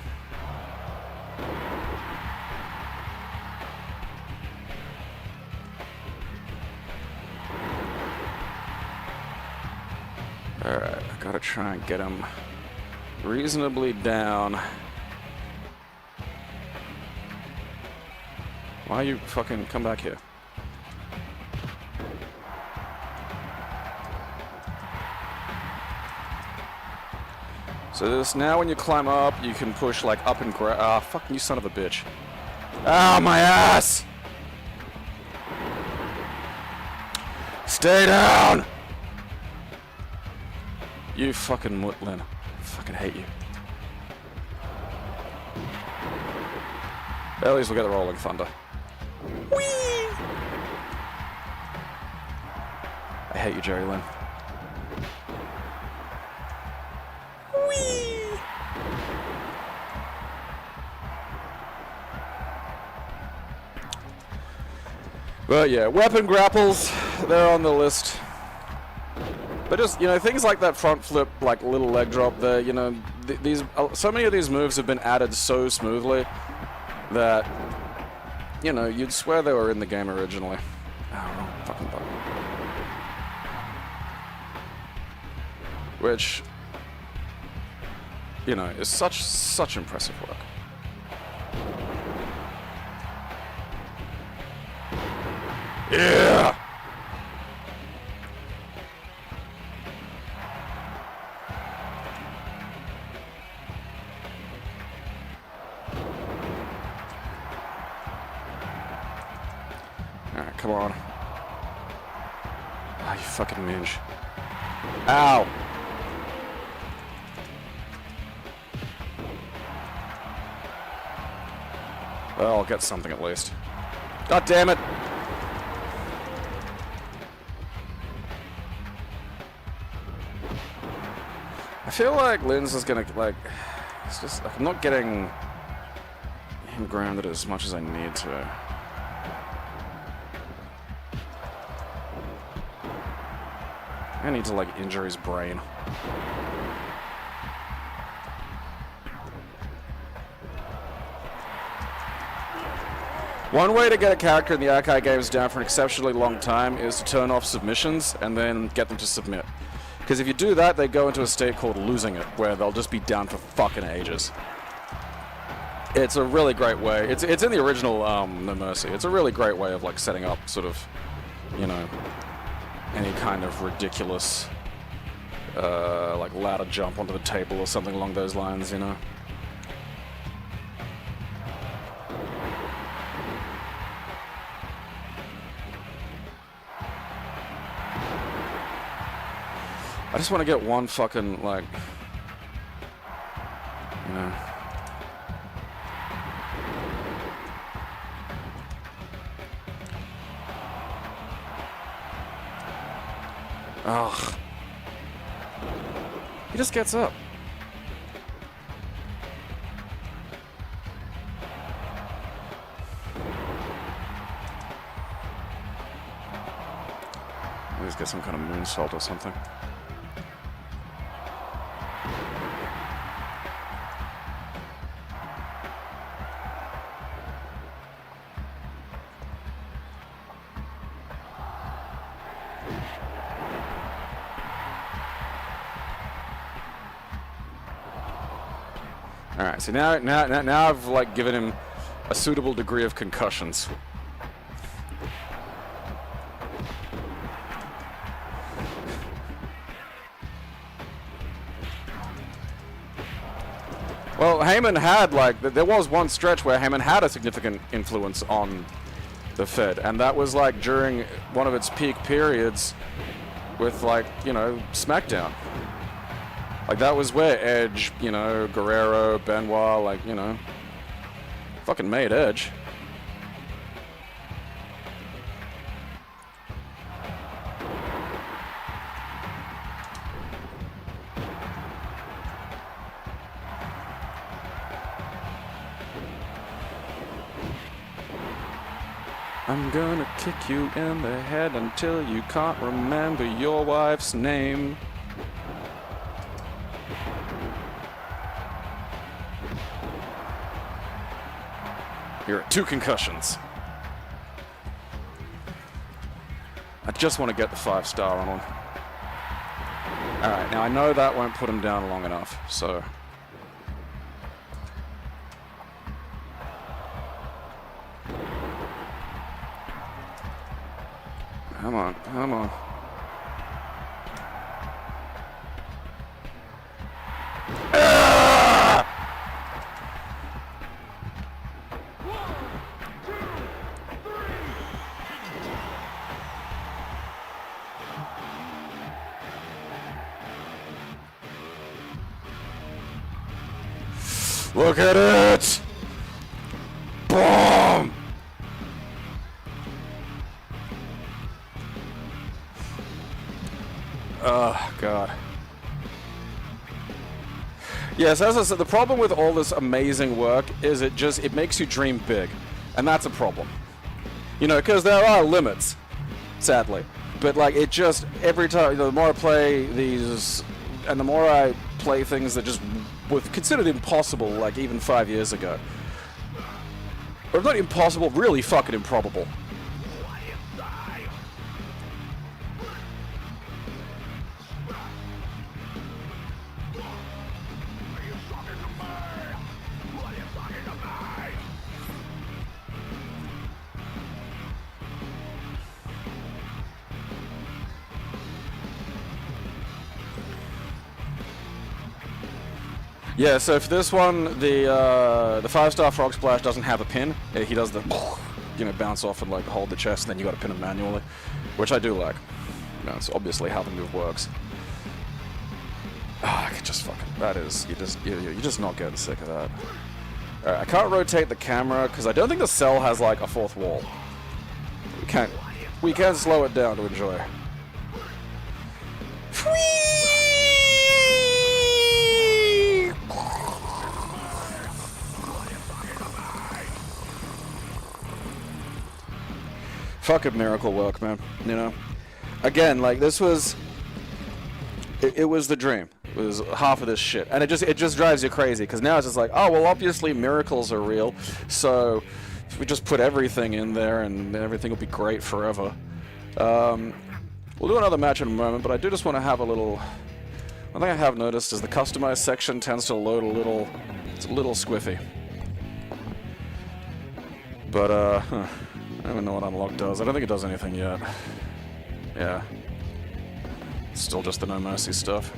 Alright, I gotta try and get him reasonably down. Why you fucking come back here? So this, now when you climb up, you can push like up and grab. Ah, fucking you son of a bitch. Ah, my ass! Stay down! You fucking mutlin. I fucking hate you. At least we'll get the rolling thunder. Whee! I hate you, Jerry Lynn. Whee! But yeah, weapon grapples, they're on the list. But just, you know, things like that front flip, like little leg drop there, you know, so many of these moves have been added so smoothly that, you know, you'd swear they were in the game originally. Oh, wrong fucking button. Which, you know, is such impressive work. Yeah! Alright, come on. Ah, you fucking minge. Ow! Well, I'll get something at least. God damn it! I feel like Linz is gonna, like, it's just, like, I'm not getting him grounded as much as I need to. I need to, like, injure his brain. One way to get a character in the arcade games down for an exceptionally long time is to turn off submissions and then get them to submit. Because if you do that, they go into a state called losing it, where they'll just be down for fucking ages. It's a really great way. It's in the original No Mercy. It's a really great way of like setting up sort of, you know, any kind of ridiculous like ladder jump onto the table or something along those lines, you know. I just want to get one fucking, like, you know. Ugh. He just gets up. Let's get some kind of moonsault or something. All right, so now I've like given him a suitable degree of concussions. Well, Heyman had like there was one stretch where Heyman had a significant influence on the Fed, and that was like during one of its peak periods with like, you know, SmackDown. Like, that was where Edge, you know, Guerrero, Benoit, like, you know, fucking made Edge. I'm gonna kick you in the head until you can't remember your wife's name. You're at 2 concussions. I just want to get the 5-star on one. Alright, now I know that won't put him down long enough, so... Come on, come on. Ah! Look at it! Boom! Oh, God. Yes, as I said, the problem with all this amazing work is it makes you dream big. And that's a problem. You know, because there are limits, sadly. But, like, it just, every time, the more I play these, and the more I play things that just were considered impossible, like, even 5 years ago. Or if not impossible, really fucking improbable. Yeah, so for this one, the 5-star Frog Splash doesn't have a pin. He does the, you know, bounce off and like hold the chest, and then you got to pin him manually, which I do like. You know, it's obviously how the move works. Ah, I could just fucking, that is, you're just not getting sick of that. Alright, I can't rotate the camera because I don't think the cell has like a fourth wall. We can slow it down to enjoy. Fucking miracle work, man. You know, again, like this was, it was the dream. It was half of this shit, and it just drives you crazy because now it's just like, oh well, obviously miracles are real, so we just put everything in there and everything will be great forever. We'll do another match in a moment, but I do just want to have a little. One thing I have noticed is the customized section tends to load a little. It's a little squiffy. But I don't even know what unlock does. I don't think it does anything yet. Yeah. Still just the No Mercy stuff.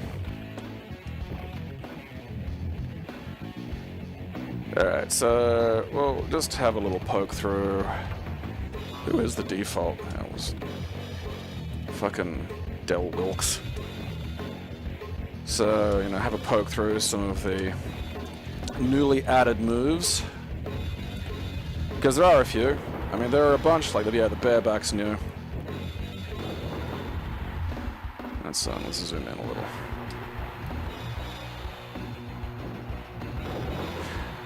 Alright, so we'll just have a little poke through. Who is the default? That was fucking Del Wilkes. So, you know, have a poke through some of the newly added moves. Because there are a few. I mean, there are a bunch, like, yeah, the bareback's new. Let's zoom in a little.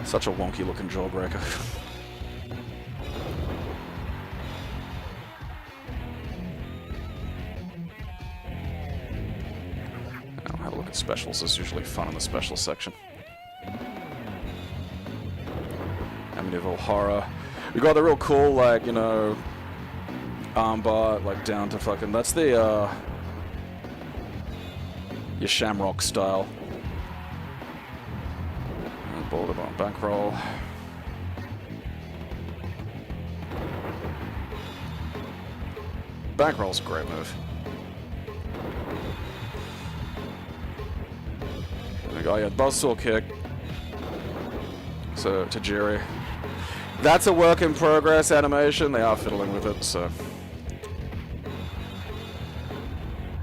Such a wonky looking jawbreaker. I'll have a look at specials. It's usually fun in the special section. Amityville Horror. We got the real cool, like, you know, armbar, like, down to fucking... That's the, your Shamrock style. And Boulder Bomb bankroll. Bankroll's a great move. There we go, yeah, buzzsaw kick. So, Tajiri. That's a work in progress animation. They are fiddling with it, so.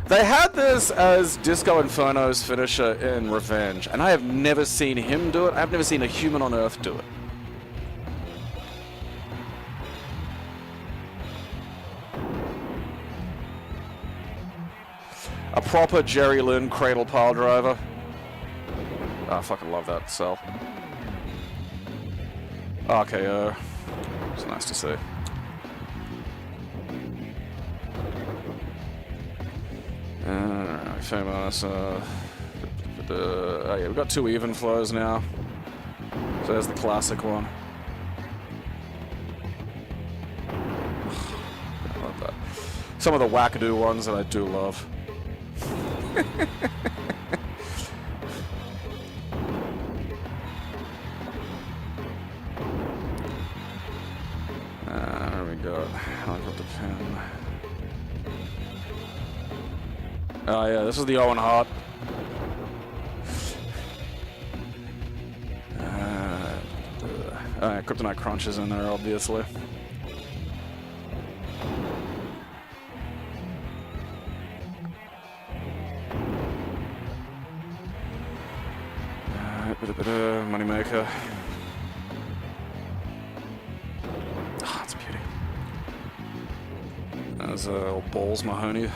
They had this as Disco Inferno's finisher in Revenge, and I have never seen him do it. I've never seen a human on Earth do it. A proper Jerry Lynn cradle pile driver. I fucking love that cell. RKO. It's nice to see. Famous. Oh yeah, we've got 2 even flows now. So there's the classic one. I love that. Some of the wackadoo ones that I do love. There we go. Helicopter pin. Oh yeah, this is the Owen Hart. Kryptonite Crunch is in there, obviously. Moneymaker. Ah, it's a beauty. There's old Balls Mahoney.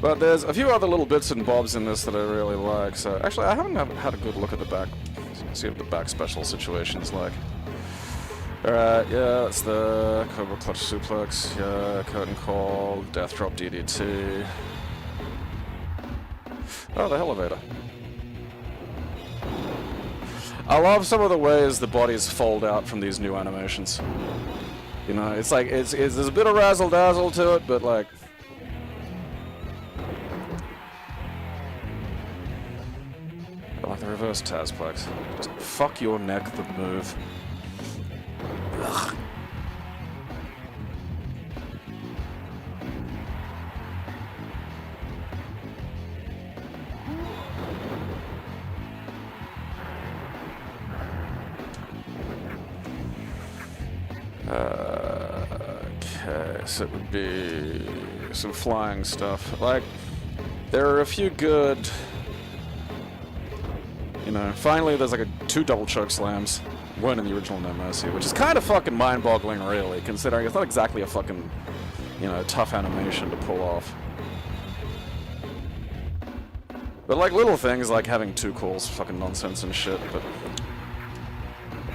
But there's a few other little bits and bobs in this that I really like. So actually, I haven't had a good look at the back. See what the back special situation's like. Alright, yeah, that's the Cobra Clutch Suplex, yeah, Curtain Call, Death Drop DDT. Oh, the elevator. I love some of the ways the bodies fold out from these new animations. You know, it's like, there's a bit of razzle-dazzle to it, but like... I like the reverse Tazplex. Just fuck your neck, the move. Ugh. Okay, so it would be some flying stuff. Like, there are a few good... You know, finally there's like 2 double choke slams. Weren't in the original No Mercy, which is kind of fucking mind-boggling, really, considering it's not exactly a fucking, you know, tough animation to pull off. But like little things like having 2 calls, fucking nonsense and shit, but...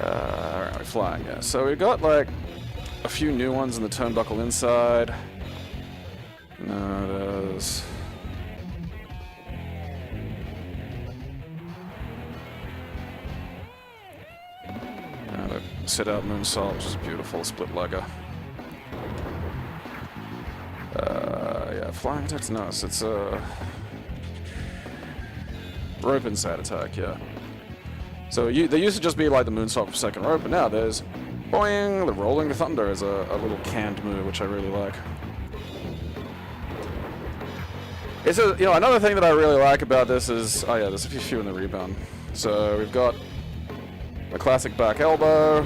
alright, we're flying, yeah. So we got like a few new ones in the turnbuckle inside. There's... Sit out moonsault, which is beautiful, split legger. Yeah, flying attack's nice. It's a rope inside attack, yeah. So they used to just be like the moonsault for second rope, but now there's boing, the rolling thunder is a little canned move, which I really like. It's a, you know, another thing that I really like about this is, oh yeah, there's a few in the rebound. So we've got the classic back elbow,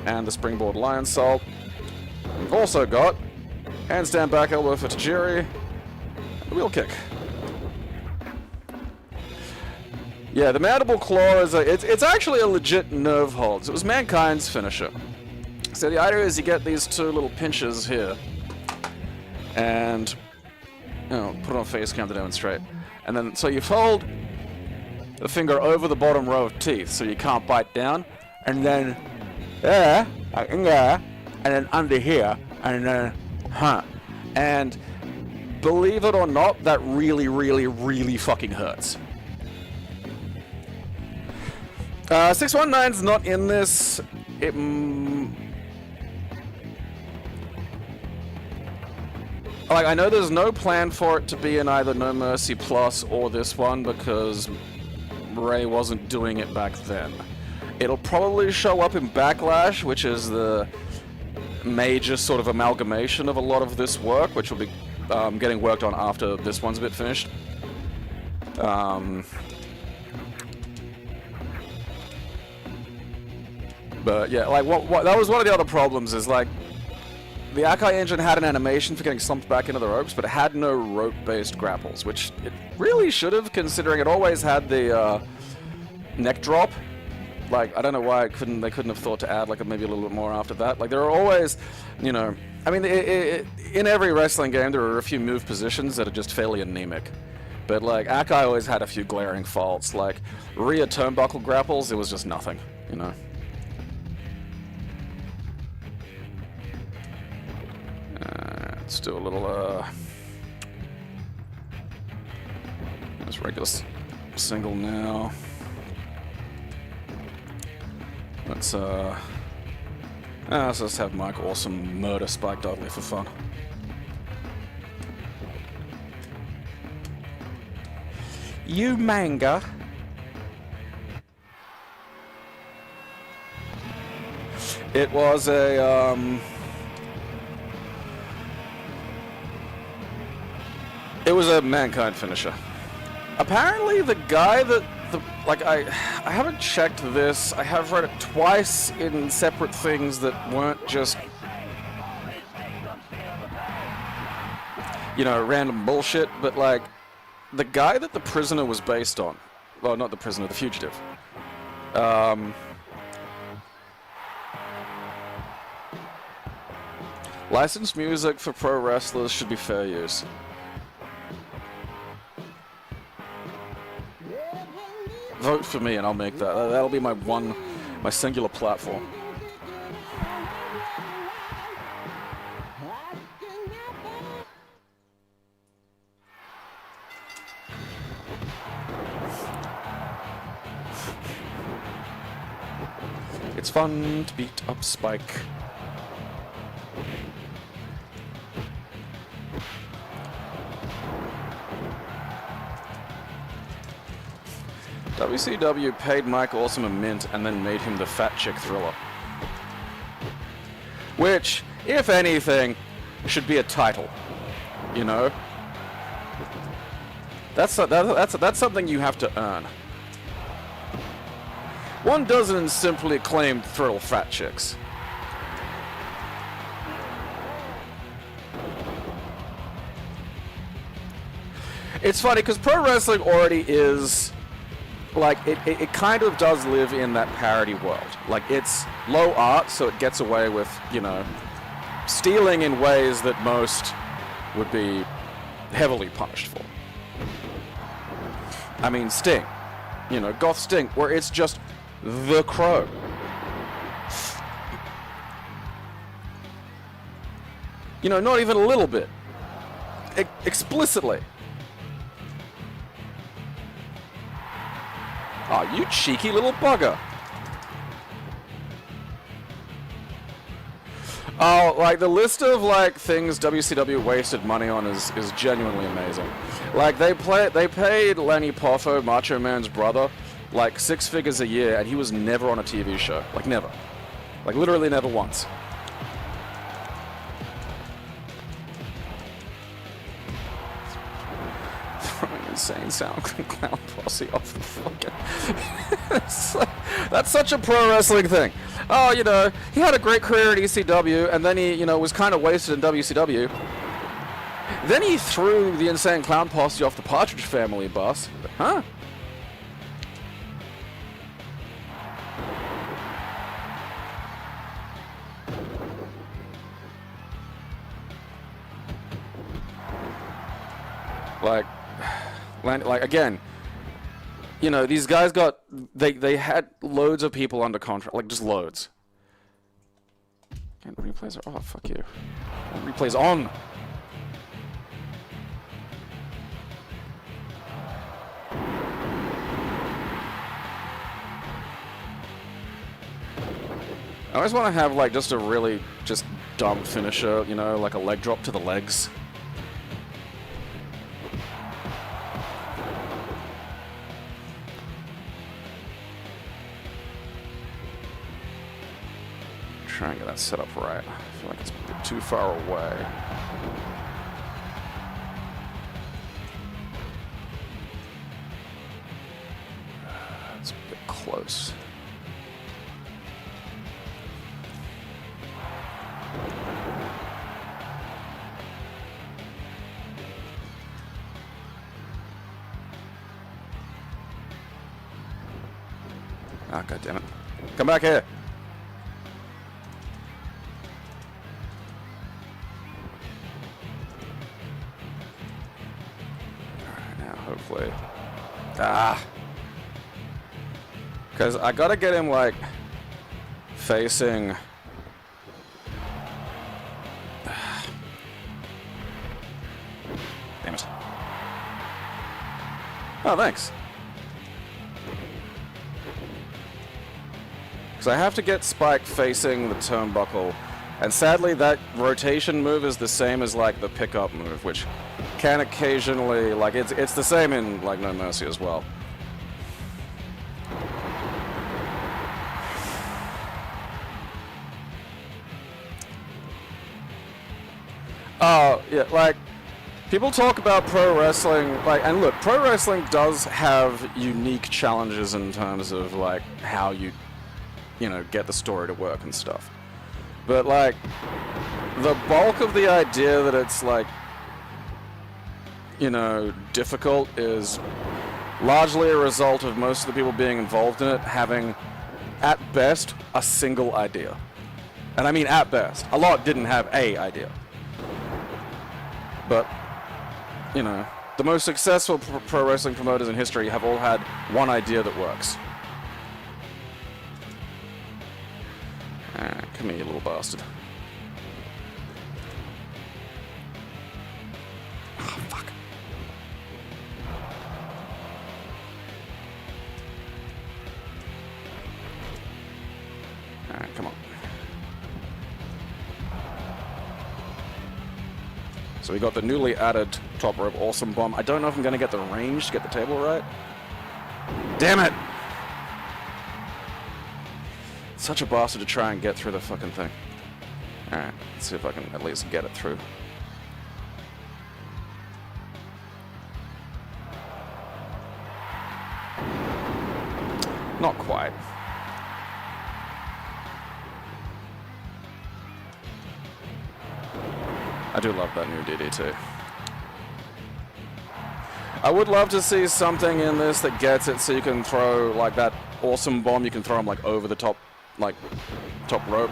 and the springboard lion salt. We've also got handstand back elbow for Tajiri, and the wheel kick. Yeah, the mandible claw is it's actually a legit nerve hold. It was Mankind's finisher. So the idea is you get these 2 little pinches here, and you know, put it on face cam to demonstrate, and then so you fold the finger over the bottom row of teeth so you can't bite down, and then and then under here, and then and believe it or not, that really, really, really fucking hurts. 619's not in this. It like, I know there's no plan for it to be in either No Mercy Plus or this one because Ray wasn't doing it back then. It'll probably show up in Backlash, which is the major sort of amalgamation of a lot of this work, which will be getting worked on after this one's a bit finished. But yeah, like what that was one of the other problems is like the Akai engine had an animation for getting slumped back into the ropes, but it had no rope-based grapples, which it really should have, considering it always had the neck drop. Like, I don't know why they couldn't have thought to add like maybe a little bit more after that. Like, there are always, you know, I mean, in every wrestling game there are a few move positions that are just fairly anemic. But like, Akai always had a few glaring faults. Like, rear turnbuckle grapples, it was just nothing, you know. Let's do a little, There's regular single now. Let's just have Mike Awesome murder Spike Dudley for fun. You manga. It was a it was a Mankind finisher. Apparently the guy that I haven't checked this. I have read it twice in separate things that weren't just, you know, random bullshit, but like the guy that The Prisoner was based on, well, not The Prisoner, The Fugitive, licensed music for pro wrestlers should be fair use. Vote for me and I'll make that. That'll be my singular platform. It's fun to beat up Spike. WCW paid Mike Awesome a mint and then made him the Fat Chick Thriller. Which, if anything, should be a title. You know? That's something you have to earn. One doesn't simply claim thrill fat chicks. It's funny because pro wrestling already is, like, it kind of does live in that parody world. Like, it's low art, so it gets away with, you know, stealing in ways that most would be heavily punished for. I mean, Sting. You know, Goth Sting, where it's just the Crow. You know, not even a little bit. Explicitly. Oh, you cheeky little bugger. Oh, like, the list of, like, things WCW wasted money on is genuinely amazing. Like, they paid Lenny Poffo, Macho Man's brother, like, 6 figures a year, and he was never on a TV show. Like, never. Like, literally never once. Throwing insane sound clown posse off the fucking... That's such a pro wrestling thing. Oh, you know, he had a great career at ECW, and then he, you know, was kind of wasted in WCW. Then he threw the Insane Clown Posse off the Partridge Family bus. Huh? Like again, you know, these guys got, they had loads of people under contract, like just loads. And replays are off, fuck you. Replays on. I always want to have like just a really just dumb finisher, you know, like a leg drop to the legs. Try and get that set up right. I feel like it's a bit too far away. It's a bit close. Ah, God damn it. Come back here. Hopefully. Ah! Because I gotta get him, like, facing... Damn it. Oh, thanks. Because I have to get Spike facing the turnbuckle, and sadly that rotation move is the same as like the pickup move, which can occasionally, like it's the same in like No Mercy as well. Oh, yeah, like, people talk about pro wrestling, like, and look, pro wrestling does have unique challenges in terms of, like, how you know, get the story to work and stuff. But, like, the bulk of the idea that it's, like, you know, difficult is largely a result of most of the people being involved in it having, at best, a single idea. And I mean at best. A lot didn't have a idea. But, you know, the most successful pro wrestling promoters in history have all had one idea that works. Come here, you little bastard. Oh, fuck. Alright, come on. So we got the newly added top rope awesome bomb. I don't know if I'm going to get the range to get the table right. Damn it! Such a bastard to try and get through the fucking thing. Alright, let's see if I can at least get it through. Not quite. I do love that new DDT. I would love to see something in this that gets it so you can throw like that awesome bomb, you can throw them like over the top, like top rope.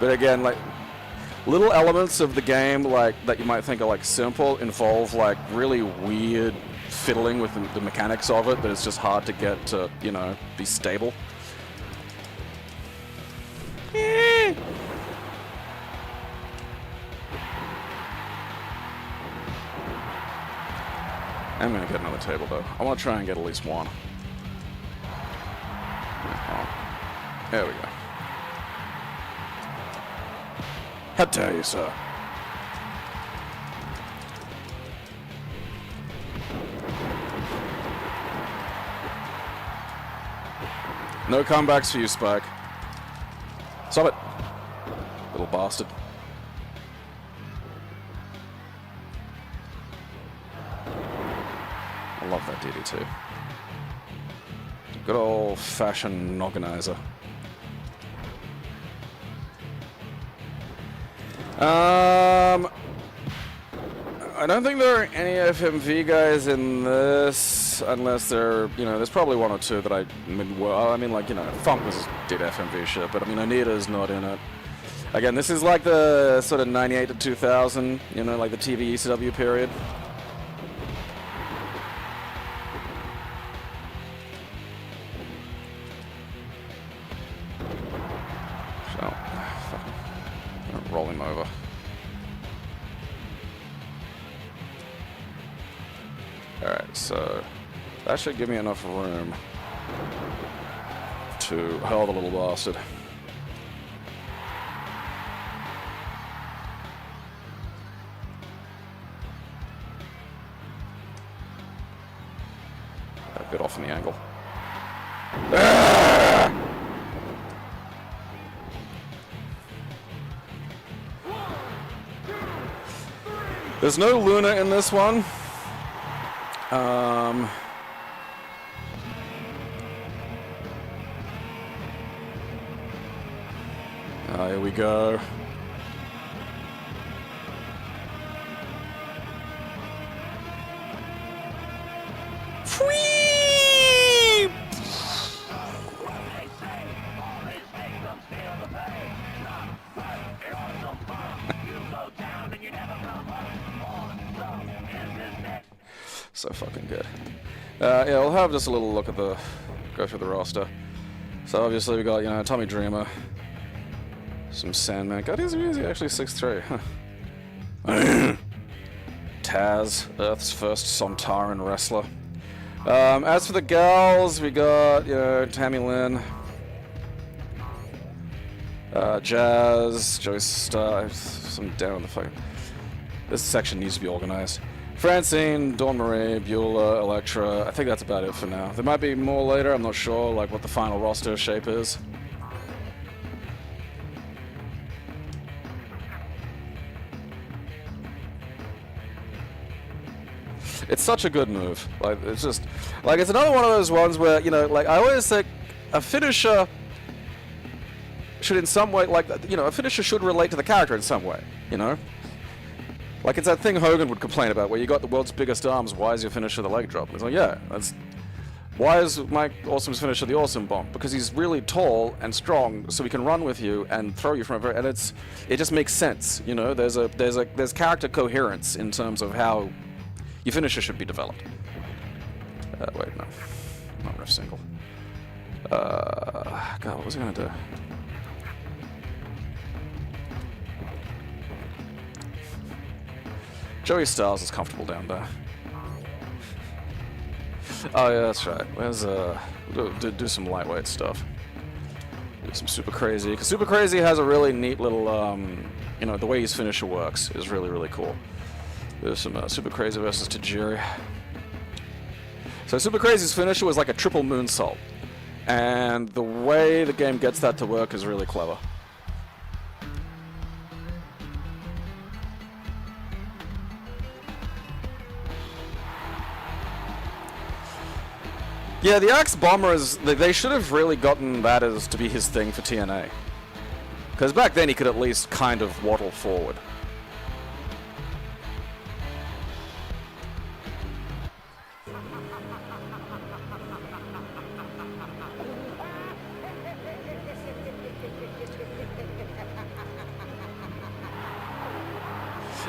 But again, like little elements of the game like that you might think are like simple involve like really weird fiddling with the mechanics of it that it's just hard to get to, you know, be stable. I'm gonna get another table though. I want to try and get at least one. Oh. There we go. How dare you, sir? No comebacks for you, Spike. Stop it, little bastard. I love that DDT. Good old-fashioned nogginizer. I don't think there are any FMV guys in this, unless there, you know, there's probably one or two that I mean, well, I mean, like, you know, Funk did FMV shit, but I mean, Onita's not in it. Again, this is like the sort of 98 to 2000, you know, like the TV ECW period. So, roll him over. Alright, so that should give me enough room to hurl the little bastard. A bit off in the angle. Ah! There's no Luna in this one. Here we go. So fucking good. Yeah, we'll have just a little look at the, go through the roster. So obviously we got, you know, Tommy Dreamer, some Sandman. God, he's actually 6'3". Huh. Taz, Earth's first Sontaran wrestler. As for the gals, we got, you know, Tammy Lynn, Jazz, Joyce Star, some down the fucking... This section needs to be organized. Francine, Dawn Marie, Beulah, Electra. I think that's about it for now. There might be more later. I'm not sure, like, what the final roster shape is. It's such a good move. Like, it's just... Like, it's another one of those ones where, you know, like, I always think a finisher should in some way, like, you know, a finisher should relate to the character in some way, you know? Like, it's that thing Hogan would complain about, where you got the world's biggest arms, why is your finisher the leg drop? And it's like, yeah, that's... Why is Mike Awesome's finisher the Awesome Bomb? Because he's really tall and strong, so he can run with you and throw you from over, and it just makes sense, you know? There's character coherence in terms of how your finisher should be developed. Wait, no. Not ref single. God, what was I gonna do? Joey Styles is comfortable down there. Oh yeah, that's right. Where's do some lightweight stuff. Do some super crazy. Because super crazy has a really neat little you know, the way his finisher works is really, really cool. There's some super crazy versus Tajiri. So super crazy's finisher was like a triple moonsault, and the way the game gets that to work is really clever. Yeah, the Axe Bomber is... They should have really gotten that as to be his thing for TNA. Because back then he could at least kind of waddle forward.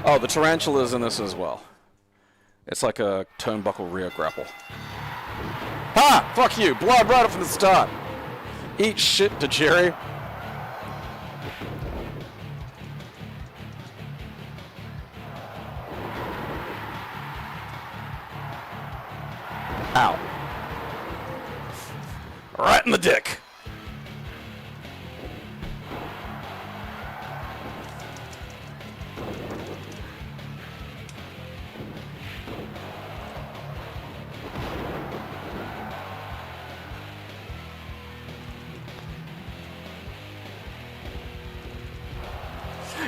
Oh, the Tarantula's in this as well. It's like a turnbuckle rear grapple. Ha! Fuck you! Blood right from the start! Eat shit to Jerry. Ow. Right in the dick!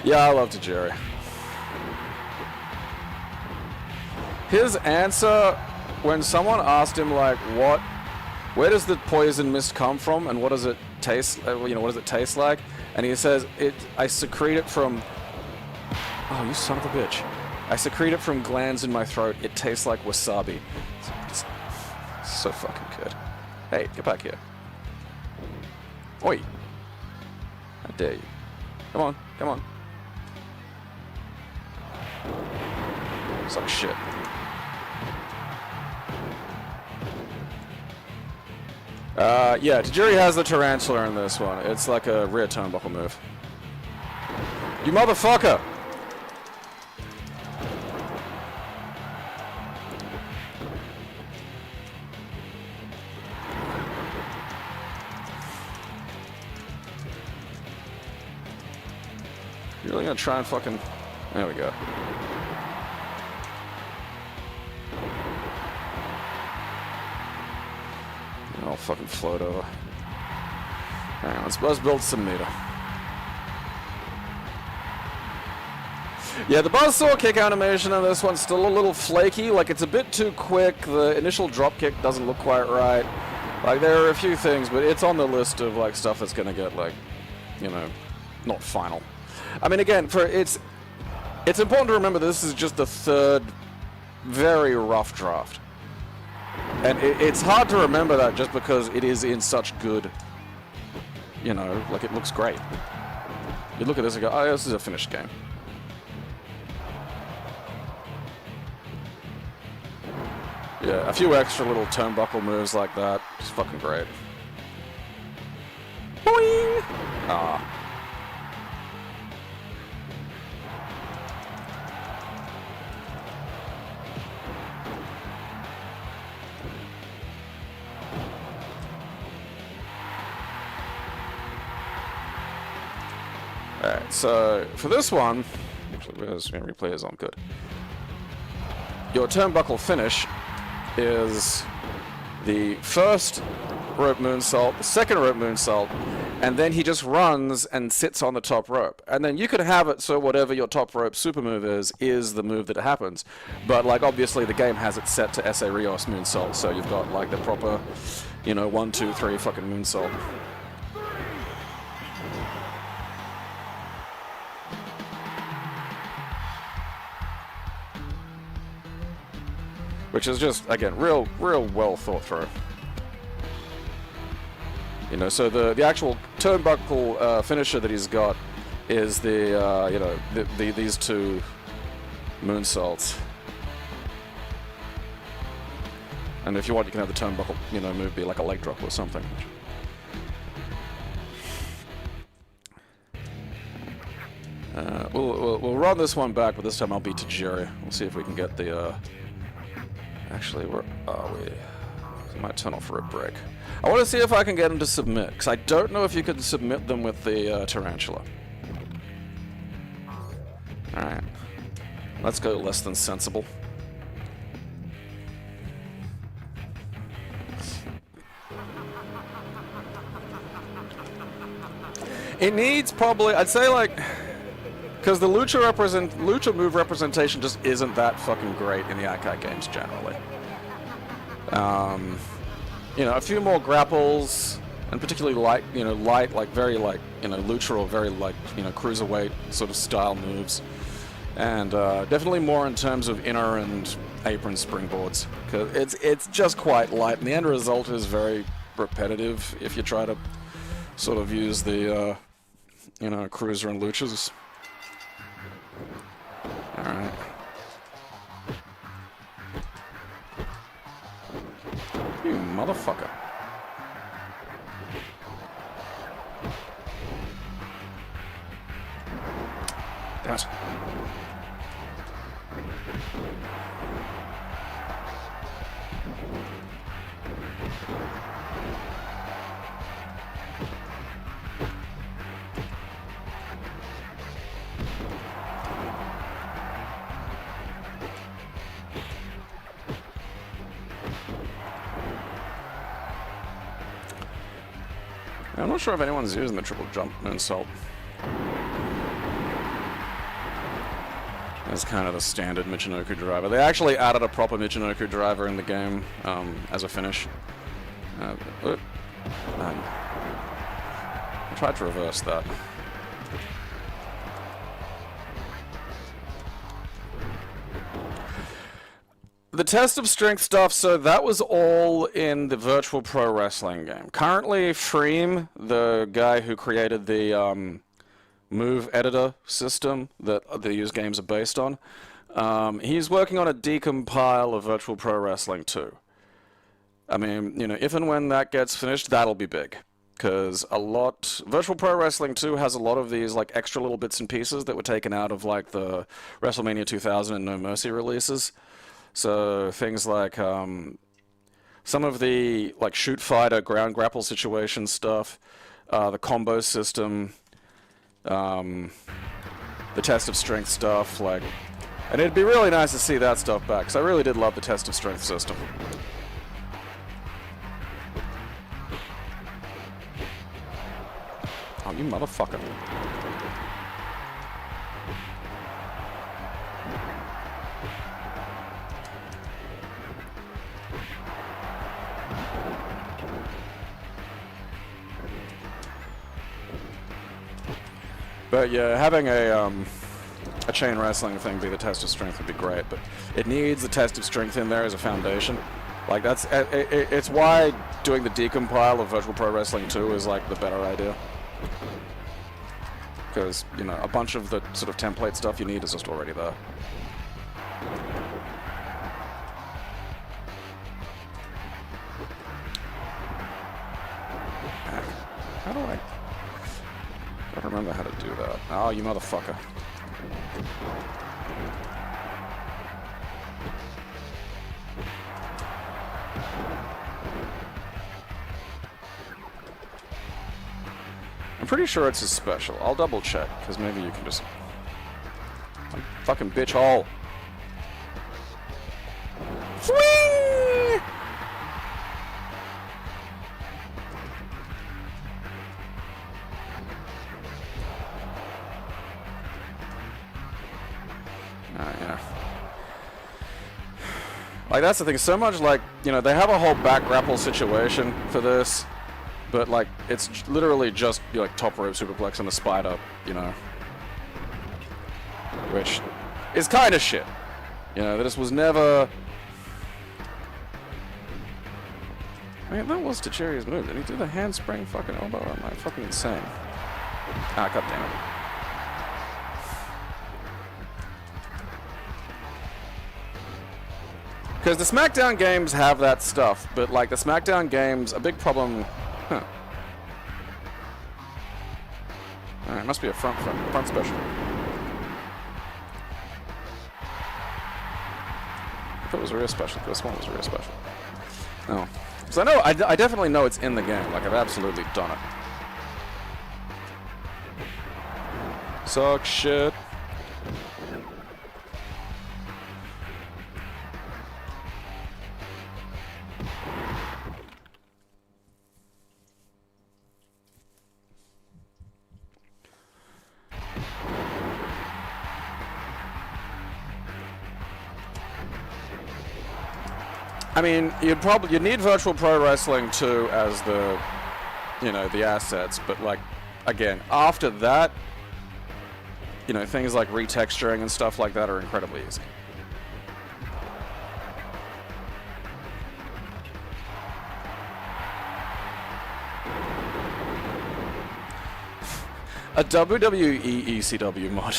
Yeah, I love Tajiri. His answer when someone asked him, like, where does the poison mist come from and what does it taste, you know, what does it taste like? And he says, I secrete it from, oh, you son of a bitch. I secrete it from glands in my throat. It tastes like wasabi. It's so fucking good. Hey, get back here. Oi. How dare you. Come on, come on. It's like shit. Yeah, Tajiri has the Tarantula in this one. It's like a rear turnbuckle move. You motherfucker! You really gonna try and fucking... There we go. I'll fucking float over. Alright, let's build some meter. Yeah, the buzzsaw kick animation on this one's still a little flaky. Like, it's a bit too quick. The initial drop kick doesn't look quite right. Like, there are a few things, but it's on the list of, like, stuff that's gonna get, like, you know, not final. I mean, again, it's important to remember this is just the third very rough draft. And it's hard to remember that just because it is in such good, you know, like it looks great. You look at this and go, oh, this is a finished game. Yeah, a few extra little turnbuckle moves like that, just fucking great. Boing! Ah. Alright, so for this one, where's replay is on good. Your turnbuckle finish is the first rope moonsault, the second rope moonsault, and then he just runs and sits on the top rope. And then you could have it so whatever your top rope super move is the move that happens. But like obviously the game has it set to Ese Rios moonsault, so you've got like the proper, you know, 1, 2, 3 fucking moonsault. Which is just, again, real well thought through. You know, so the actual turnbuckle finisher that he's got is the, you know, these two moonsaults. And if you want, you can have the turnbuckle, you know, move be like a leg drop or something. We'll run this one back, but this time I'll beat Tajiri. We'll see if we can get the, actually, where are we? I might turn off rope break. I want to see if I can get him to submit, because I don't know if you can submit them with the tarantula. Alright. Let's go less than sensible. It needs probably, I'd say like, because the lucha move representation just isn't that fucking great in the arcade games generally. You know, a few more grapples, and particularly light, you know, like very like, you know, lucha or very like, you know, cruiserweight sort of style moves. And definitely more in terms of inner and apron springboards, because it's just quite light, and the end result is very repetitive if you try to sort of use the, you know, cruiser and luchas. Alright. You motherfucker. Damn it. I'm not sure if anyone's using the triple jump moonsault. As kind of the standard Michinoku driver. They actually added a proper Michinoku driver in the game as a finish. I tried to reverse that. The test of strength stuff, so that was all in the virtual pro wrestling game. Currently, Freem, the guy who created the move editor system that these games are based on, he's working on a decompile of virtual pro wrestling 2. I mean, you know, if and when that gets finished, that'll be big. Because Virtual Pro Wrestling 2 has a lot of these, like, extra little bits and pieces that were taken out of, like, the WrestleMania 2000 and No Mercy releases. So things like some of the like shoot fighter ground grapple situation stuff, the combo system, the test of strength stuff, like, and it'd be really nice to see that stuff back, because I really did love the test of strength system. Oh, you motherfucker. But yeah, having a chain wrestling thing be the test of strength would be great, but it needs the test of strength in there as a foundation. Like that's it's why doing the decompile of Virtual Pro Wrestling 2 is like the better idea. Because, you know, a bunch of the sort of template stuff you need is just already there. How do I don't remember how to do that. Oh, you motherfucker. I'm I'm pretty sure it's his special. I'll double check, because maybe you can just... Fucking bitch hole. Swing! Yeah. Like, that's the thing. So much, like, you know, they have a whole back grapple situation for this, but, like, it's literally just, like, top rope superplex and a spider, you know. Which is kind of shit. You know, this was never... I mean, that was Tajiri's move. Did he do the handspring fucking elbow? Or am I fucking insane? Ah, god damn it. Because the SmackDown games have that stuff, but like the SmackDown games, a big problem... Huh. Alright, it must be a front special. If it was a real special, this one was a real special. Oh. So I know, I definitely know it's in the game, like I've absolutely done it. Suck shit. I mean, you'd need Virtual Pro Wrestling 2 as the, you know, the assets, but like, again, after that, you know, things like retexturing and stuff like that are incredibly easy. A WWE ECW mod.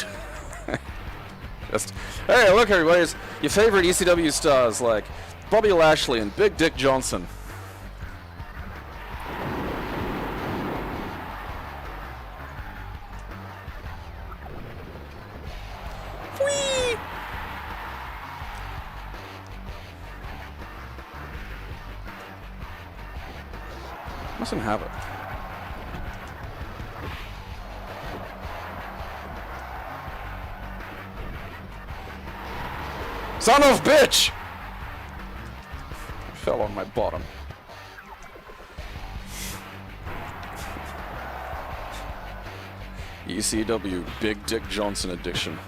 Just, hey, look everybody, it's your favorite ECW stars like Bobby Lashley and Big Dick Johnson. Whee! Mustn't have it. Son of bitch! Fell on my bottom. ECW Big Dick Johnson edition.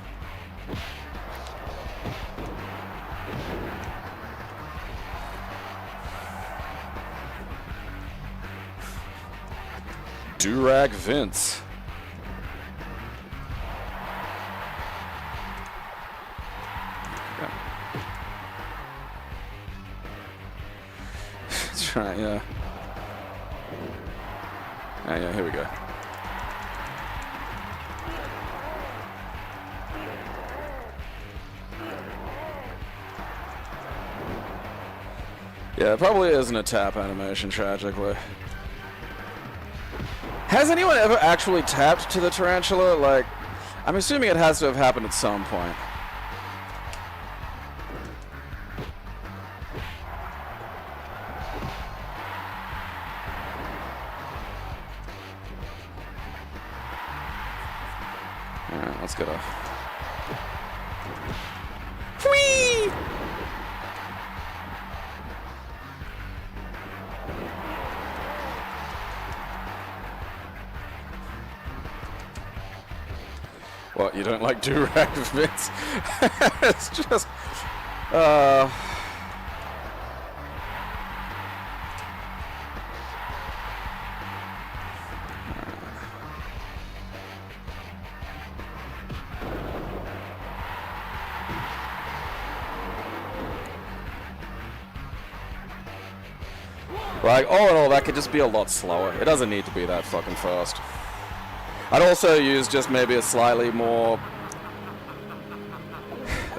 Durag Vince. That's right, yeah. Yeah, here we go. Yeah, it probably isn't a tap animation, tragically. Has anyone ever actually tapped to the tarantula? Like, I'm assuming it has to have happened at some point. Alright, let's get off. Whee! What, you don't like Durag Vince? It's just... Like, all in all, that could just be a lot slower. It doesn't need to be that fucking fast. I'd also use just maybe a slightly more...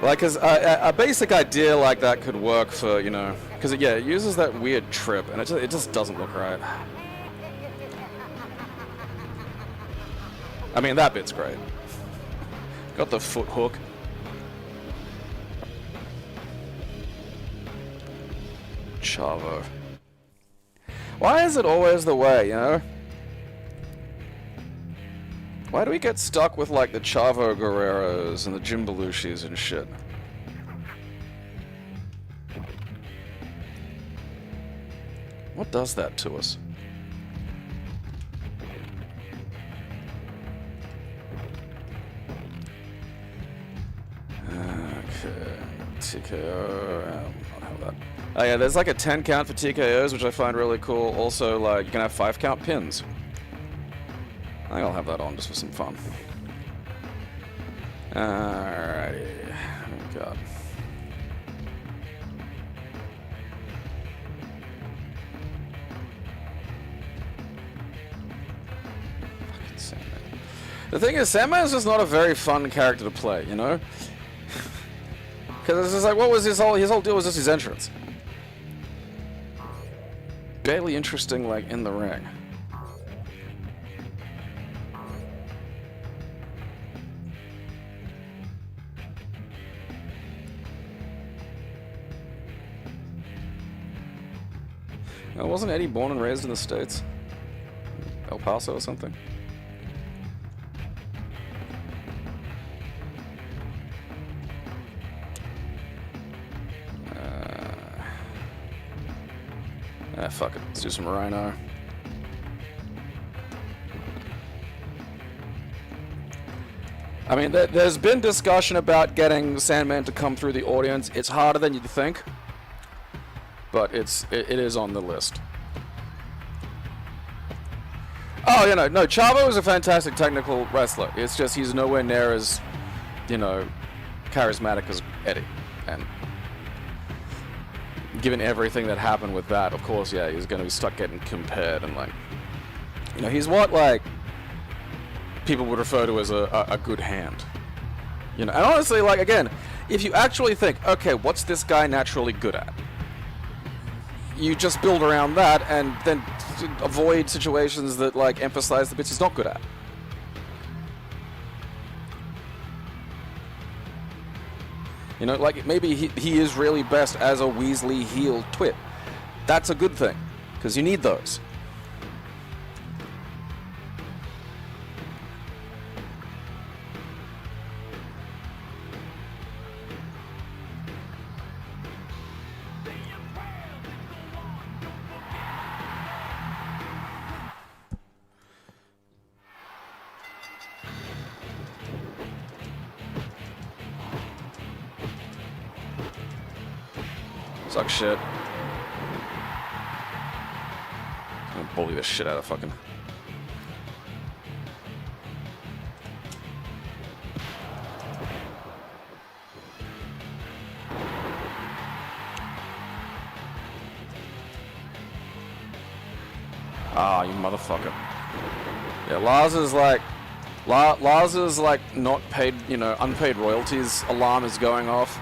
Like, cause a basic idea like that could work for, you know... Because, yeah, it uses that weird trip, and it just doesn't look right. I mean, that bit's great. Got the foot hook. Chavo. Why is it always the way, you know? Why do we get stuck with, like, the Chavo Guerreros and the Jim Belushis and shit? What does that to us? Okay, TKO, I'll have that. Oh yeah, there's like a 10 count for TKOs, which I find really cool. Also, like, you can have 5 count pins. I think I'll have that on just for some fun. Alrighty. Oh god. Fucking Sandman. The thing is, Sandman's just not a very fun character to play, you know? Because it's just like, what was his whole deal was just his entrance. Barely interesting, like, in the ring. Wasn't Eddie born and raised in the States? El Paso or something? Fuck it. Let's do some Rhino. I mean, there's been discussion about getting Sandman to come through the audience. It's harder than you'd think, but it is on the list. Oh, you know, no, Chavo is a fantastic technical wrestler. It's just he's nowhere near as, you know, charismatic as Eddie. And given everything that happened with that, of course, yeah, he's going to be stuck getting compared. And, like, you know, he's what, like, people would refer to as a good hand. You know, and honestly, like, again, if you actually think, okay, what's this guy naturally good at? You just build around that and then avoid situations that, like, emphasize the bits he's not good at. You know, like, maybe he is really best as a Weasley heel twit. That's a good thing, because you need those. Suck shit. I'm gonna bully the shit out of fucking. Ah, you motherfucker. Yeah, Lars is like not paid, you know, unpaid royalties. Alarm is going off.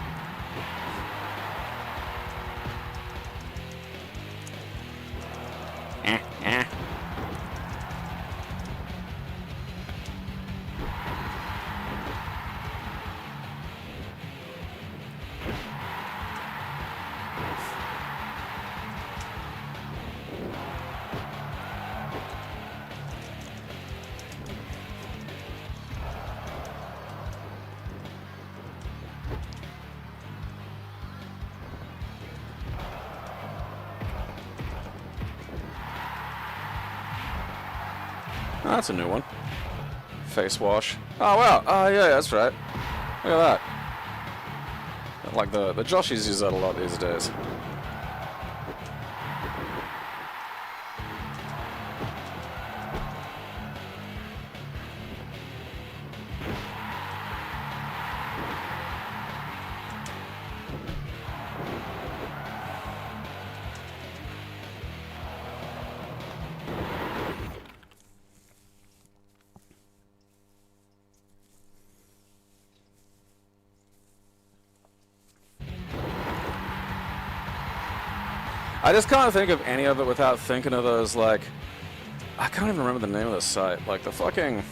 Oh, that's a new one. Face wash. Oh, wow. Oh, yeah, that's right. Look at that. Like, the Joshies use that a lot these days. I just can't think of any of it without thinking of those, like, I can't even remember the name of the site. Like, the fucking...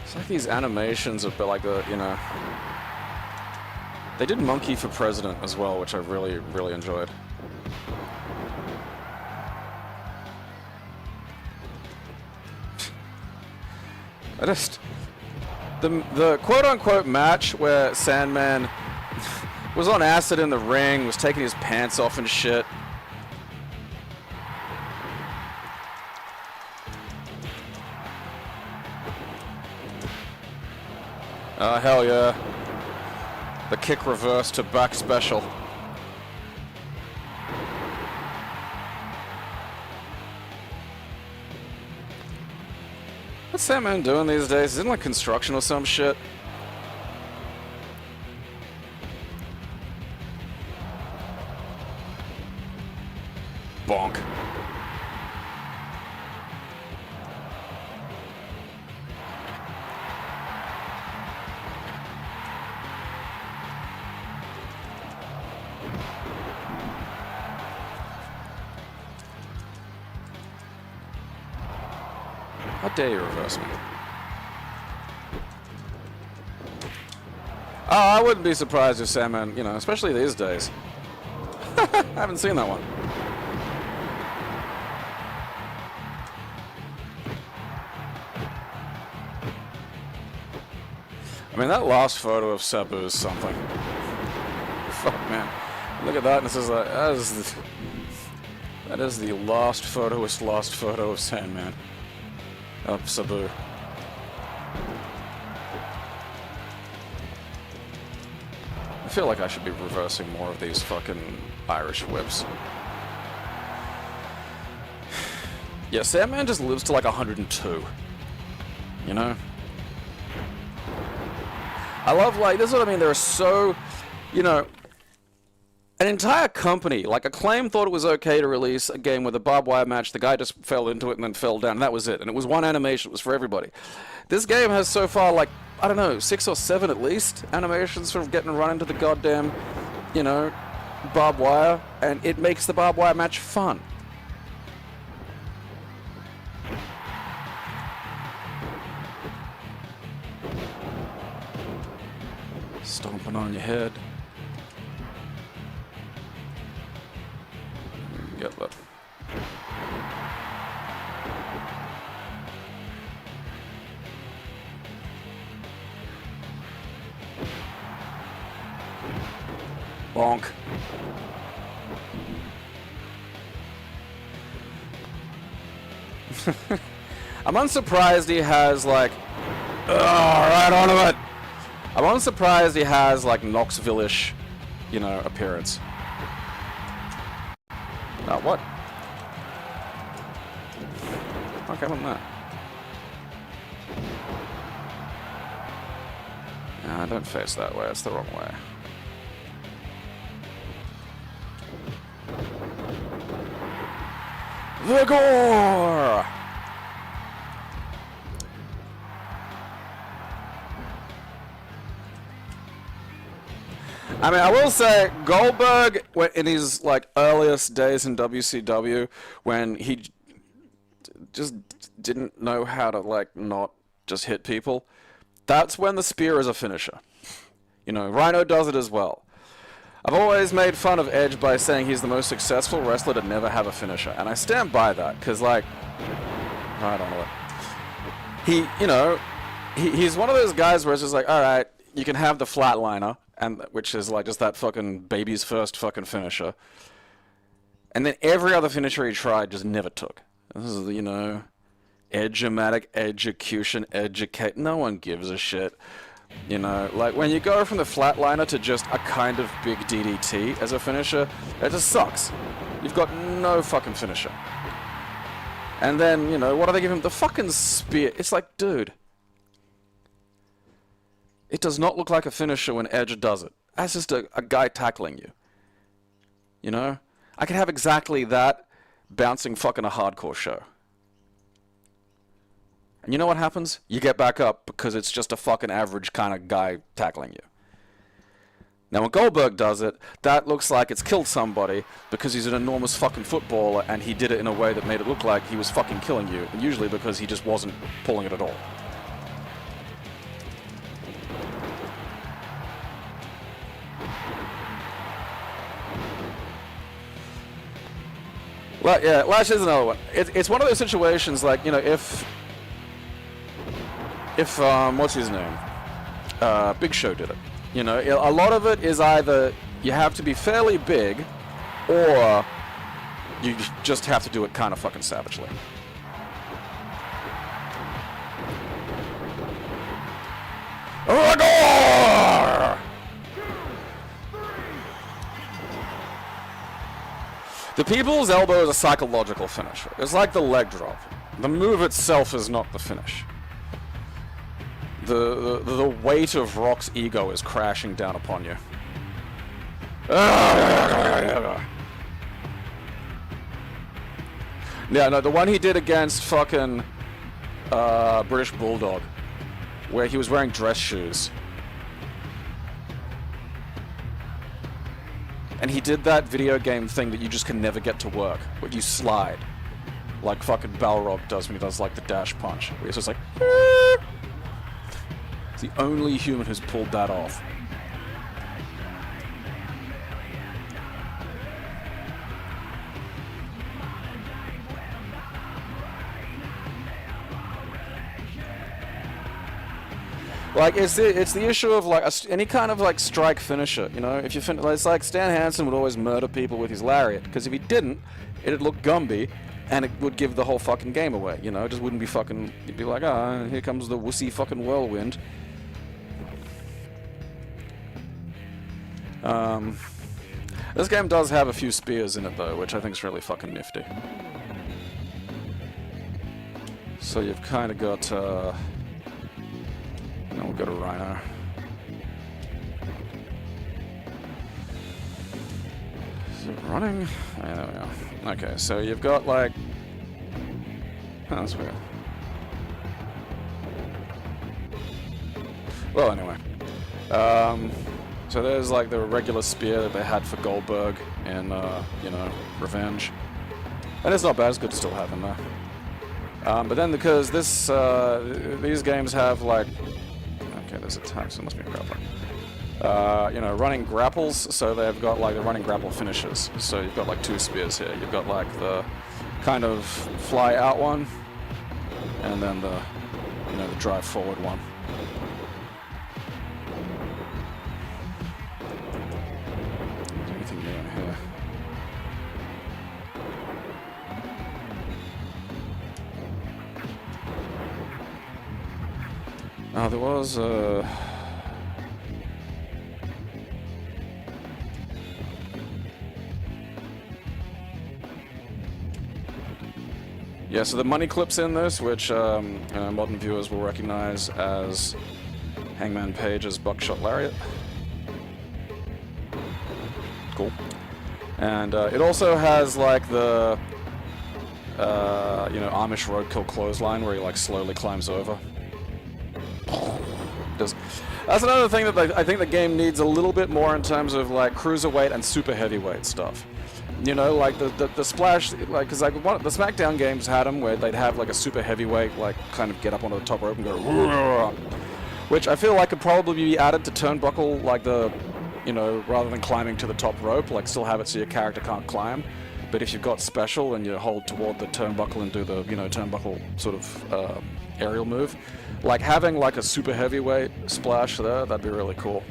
It's like these animations of, like, the, you know... They did Monkey for President as well, which I really, really enjoyed. The quote-unquote match where Sandman was on acid in the ring, was taking his pants off and shit. Oh, hell yeah. The kick reverse to back special. What's Sandman doing these days? Is it like construction or some shit? Bonk. How dare you reverse me? Oh, I wouldn't be surprised if Sandman, you know, especially these days. I haven't seen that one. I mean, that last photo of Sabu is something. Fuck, man. Look at that, and this is like, that is the last photo of Sandman. Of Sabu. I feel like I should be reversing more of these fucking Irish whips. Yeah, Sandman just lives to like 102. You know? I love, like, this is what I mean, there are so, you know, an entire company, like Acclaim, thought it was okay to release a game with a barbed wire match. The guy just fell into it and then fell down, and that was it. And it was one animation, it was for everybody. This game has so far, like, I don't know, 6 or 7 at least animations for getting run into the goddamn, you know, barbed wire, and it makes the barbed wire match fun. Stomping on your head. Get that. Bonk. I'm unsurprised he has like, right on him it. I'm unsurprised he has like Knoxville-ish, you know, appearance. Oh, what? Okay, on that. Nah, don't face that way. It's the wrong way. The gore! I mean, I will say, Goldberg, in his like earliest days in WCW, when he just didn't know how to like not just hit people, that's when the spear is a finisher. You know, Rhino does it as well. I've always made fun of Edge by saying he's the most successful wrestler to never have a finisher, and I stand by that, because like, right on it. He, you know, he's one of those guys where it's just like, all right, you can have the flatliner, and which is like just that fucking baby's first fucking finisher. And then every other finisher he tried just never took. This is, you know, edge-o-matic, execution, educate. No one gives a shit. You know, like when you go from the flatliner to just a kind of big DDT as a finisher, it just sucks. You've got no fucking finisher. And then, you know, what do they give him? The fucking spear. It's like, dude. It does not look like a finisher when Edge does it. That's just a guy tackling you. You know? I could have exactly that bouncing fucking a hardcore show. And you know what happens? You get back up because it's just a fucking average kind of guy tackling you. Now when Goldberg does it, that looks like it's killed somebody because he's an enormous fucking footballer and he did it in a way that made it look like he was fucking killing you. And usually because he just wasn't pulling it at all. Yeah, Lash is another one. It's one of those situations like, you know, if if what's his name? Big Show did it. You know, a lot of it is either you have to be fairly big, or you just have to do it kind of fucking savagely. The people's elbow is a psychological finisher. It's like the leg drop. The move itself is not the finish. The weight of Rock's ego is crashing down upon you. Yeah, no, the one he did against fucking British Bulldog, where he was wearing dress shoes. And he did that video game thing that you just can never get to work, where you slide. Like fucking Balrog does when he does like the dash punch. Where he's just like... He's the only human who's pulled that off. Like, it's the issue of, like, any kind of, like, strike finisher, you know? If you it's like Stan Hansen would always murder people with his lariat, because if he didn't, it'd look Gumby, and it would give the whole fucking game away, you know? It just wouldn't be fucking... You'd be like, ah, here comes the wussy fucking whirlwind. This game does have a few spears in it, though, which I think is really fucking nifty. So you've kind of got, now we'll go to Rhino. Is it running? Yeah, there we go. Okay, so you've got like... Oh, that's weird. Well, anyway. So there's like the regular spear that they had for Goldberg in, you know, Revenge. And it's not bad, it's good to still have in there. But then because this, these games have like... Okay, there's a time, so it must be a grappler. You know, running grapples, so they've got like the running grapple finishes. So you've got like two spears here. You've got like the kind of fly out one, and then the, you know, the drive forward one. Is there anything new in here? There was yeah, so the money clips in this, which you know, modern viewers will recognize as Hangman Page's Buckshot Lariat. Cool. And it also has like the you know, Amish roadkill clothesline where he like slowly climbs over. That's another thing that I think the game needs a little bit more in terms of like cruiserweight and super heavyweight stuff. You know, like the splash, like, because like the SmackDown games had them where they'd have like a super heavyweight like kind of get up onto the top rope and go, which I feel like could probably be added to turnbuckle, like the, you know, rather than climbing to the top rope, like still have it so your character can't climb. But if you've got special and you hold toward the turnbuckle and do the, you know, turnbuckle sort of aerial move, like having like a super heavyweight splash there, that'd be really cool.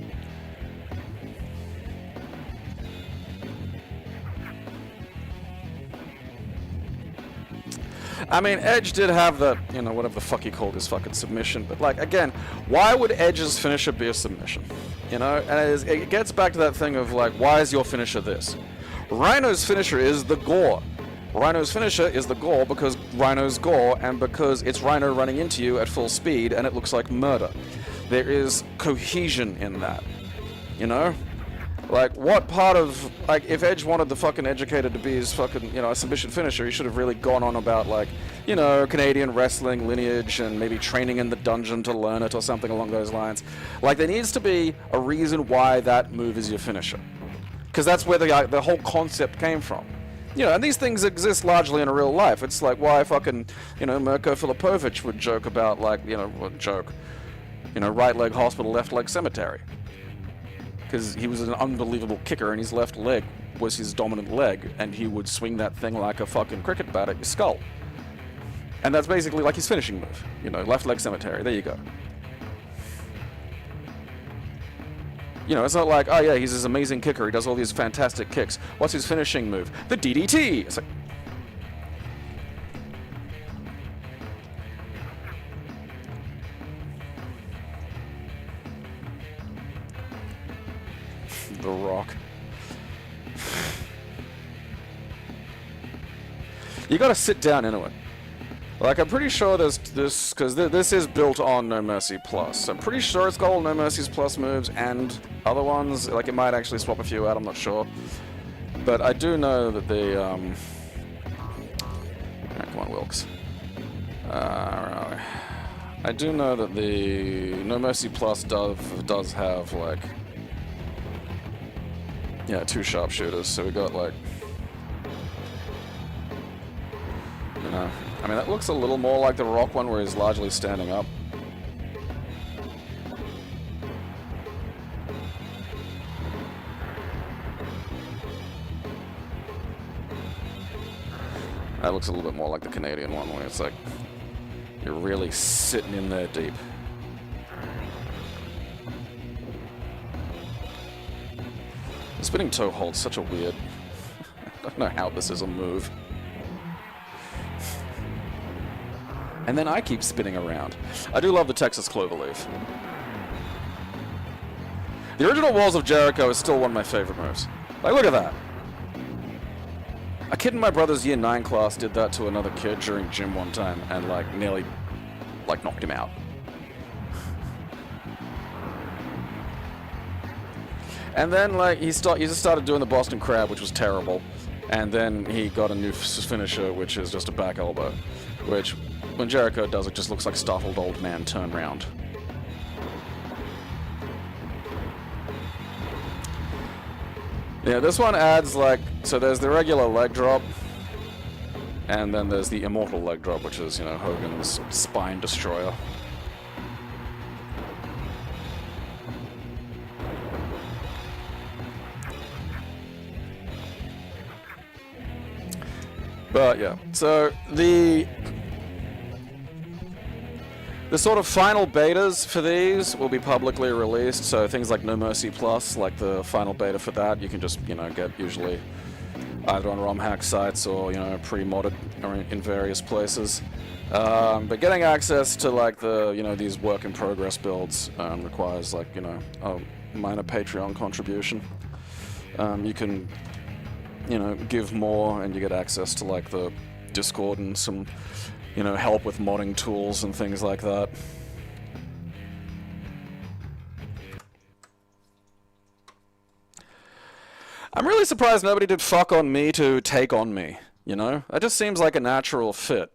I mean, Edge did have the, you know, whatever the fuck he called his fucking submission, but like, again, why would Edge's finisher be a submission? You know, and it gets back to that thing of like, why is your finisher this? Rhino's finisher is the gore. Rhino's finisher is the gore because Rhino's gore and because it's Rhino running into you at full speed and it looks like murder. There is cohesion in that, you know? Like, what part of, like, if Edge wanted the fucking educated to be his fucking, you know, a submission finisher, he should have really gone on about, like, you know, Canadian wrestling lineage and maybe training in the dungeon to learn it or something along those lines. Like, there needs to be a reason why that move is your finisher. Because that's where the whole concept came from. You know, and these things exist largely in real life. It's like why fucking, you know, Mirko Filipovic would joke about, like, you know, right leg hospital, left leg cemetery. Because he was an unbelievable kicker and his left leg was his dominant leg and he would swing that thing like a fucking cricket bat at your skull. And that's basically like his finishing move. You know, left leg cemetery. There you go. You know, it's not like, oh yeah, he's this amazing kicker. He does all these fantastic kicks. What's his finishing move? The DDT! It's like... The Rock. You gotta sit down into it. Like, I'm pretty sure there's this, because this is built on No Mercy Plus. I'm pretty sure it's got all No Mercy's Plus moves and other ones. Like, it might actually swap a few out, I'm not sure. But I do know that the, come on, Wilkes. I do know that the No Mercy Plus does have, like, yeah, 2 sharpshooters, so we got, like, you know, I mean, that looks a little more like the Rock one where he's largely standing up. That looks a little bit more like the Canadian one where it's like, you're really sitting in there deep. The spinning toe hold's such a weird... I don't know how this is a move. And then I keep spinning around. I do love the Texas Cloverleaf. The original Walls of Jericho is still one of my favorite moves. Like, look at that. A kid in my brother's year 9 class did that to another kid during gym one time and, like, nearly, like, knocked him out. And then, like, he just started doing the Boston Crab, which was terrible. And then he got a new finisher, which is just a back elbow. Which, when Jericho does it, just looks like startled old man turned round. Yeah, this one adds, like, so there's the regular leg drop. And then there's the immortal leg drop, which is, you know, Hogan's spine destroyer. But yeah, so the sort of final betas for these will be publicly released, so things like No Mercy Plus, like the final beta for that, you can just, you know, get usually either on RomHack sites or, you know, pre-modded or in various places. But getting access to, like, the, you know, these work-in-progress builds requires, like, you know, a minor Patreon contribution. You can, you know, give more and you get access to, like, the Discord and some, you know, help with modding tools and things like that. I'm really surprised nobody did fuck on me to take on me, you know? That just seems like a natural fit.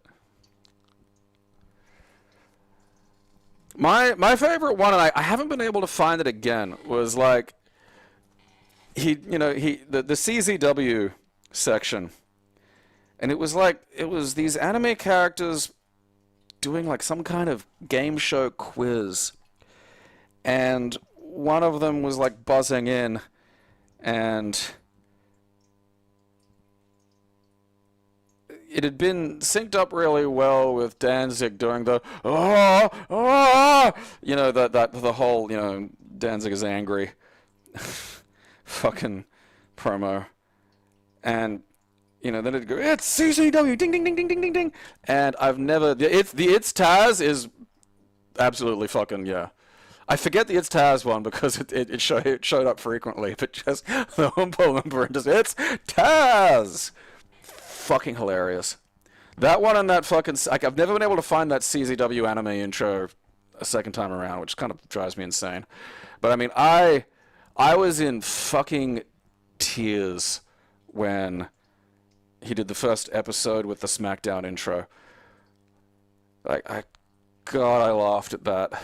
My favorite one, and I haven't been able to find it again, was like, the CZW section. And it was like, it was these anime characters doing like some kind of game show quiz. And one of them was like buzzing in and it had been synced up really well with Danzig doing the you know, the whole, you know, Danzig is angry fucking promo. And you know, then it'd go, it's CCW, ding, ding, ding, ding, ding, ding, ding. And I've never, it's Taz is absolutely fucking, yeah. I forget the It's Taz one because it showed up frequently, but just the Humpo number and just, it's Taz! Fucking hilarious. That one and that fucking, like, I've never been able to find that CZW anime intro a second time around, which kind of drives me insane. But I mean, I was in fucking tears when he did the first episode with the SmackDown intro. Like, God, I laughed at that.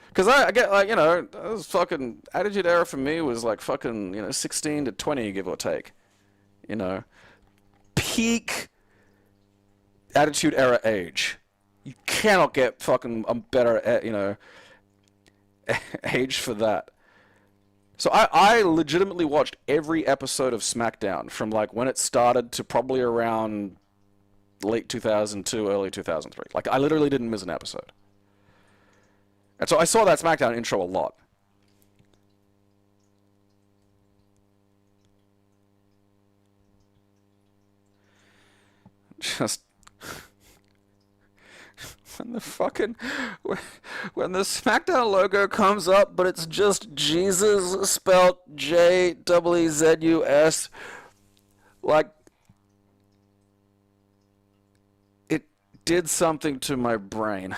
Because I get, like, you know, that was fucking, Attitude Era for me was like fucking, you know, 16 to 20, give or take. You know, peak Attitude Era age. You cannot get fucking a better, you know, age for that. So I legitimately watched every episode of SmackDown from like when it started to probably around, late 2002, early 2003. Like, I literally didn't miss an episode. And so I saw that SmackDown intro a lot. Just... when the fucking... when the SmackDown logo comes up, but it's just Jesus spelled J-E-Z-U-S. Like... it did something to my brain.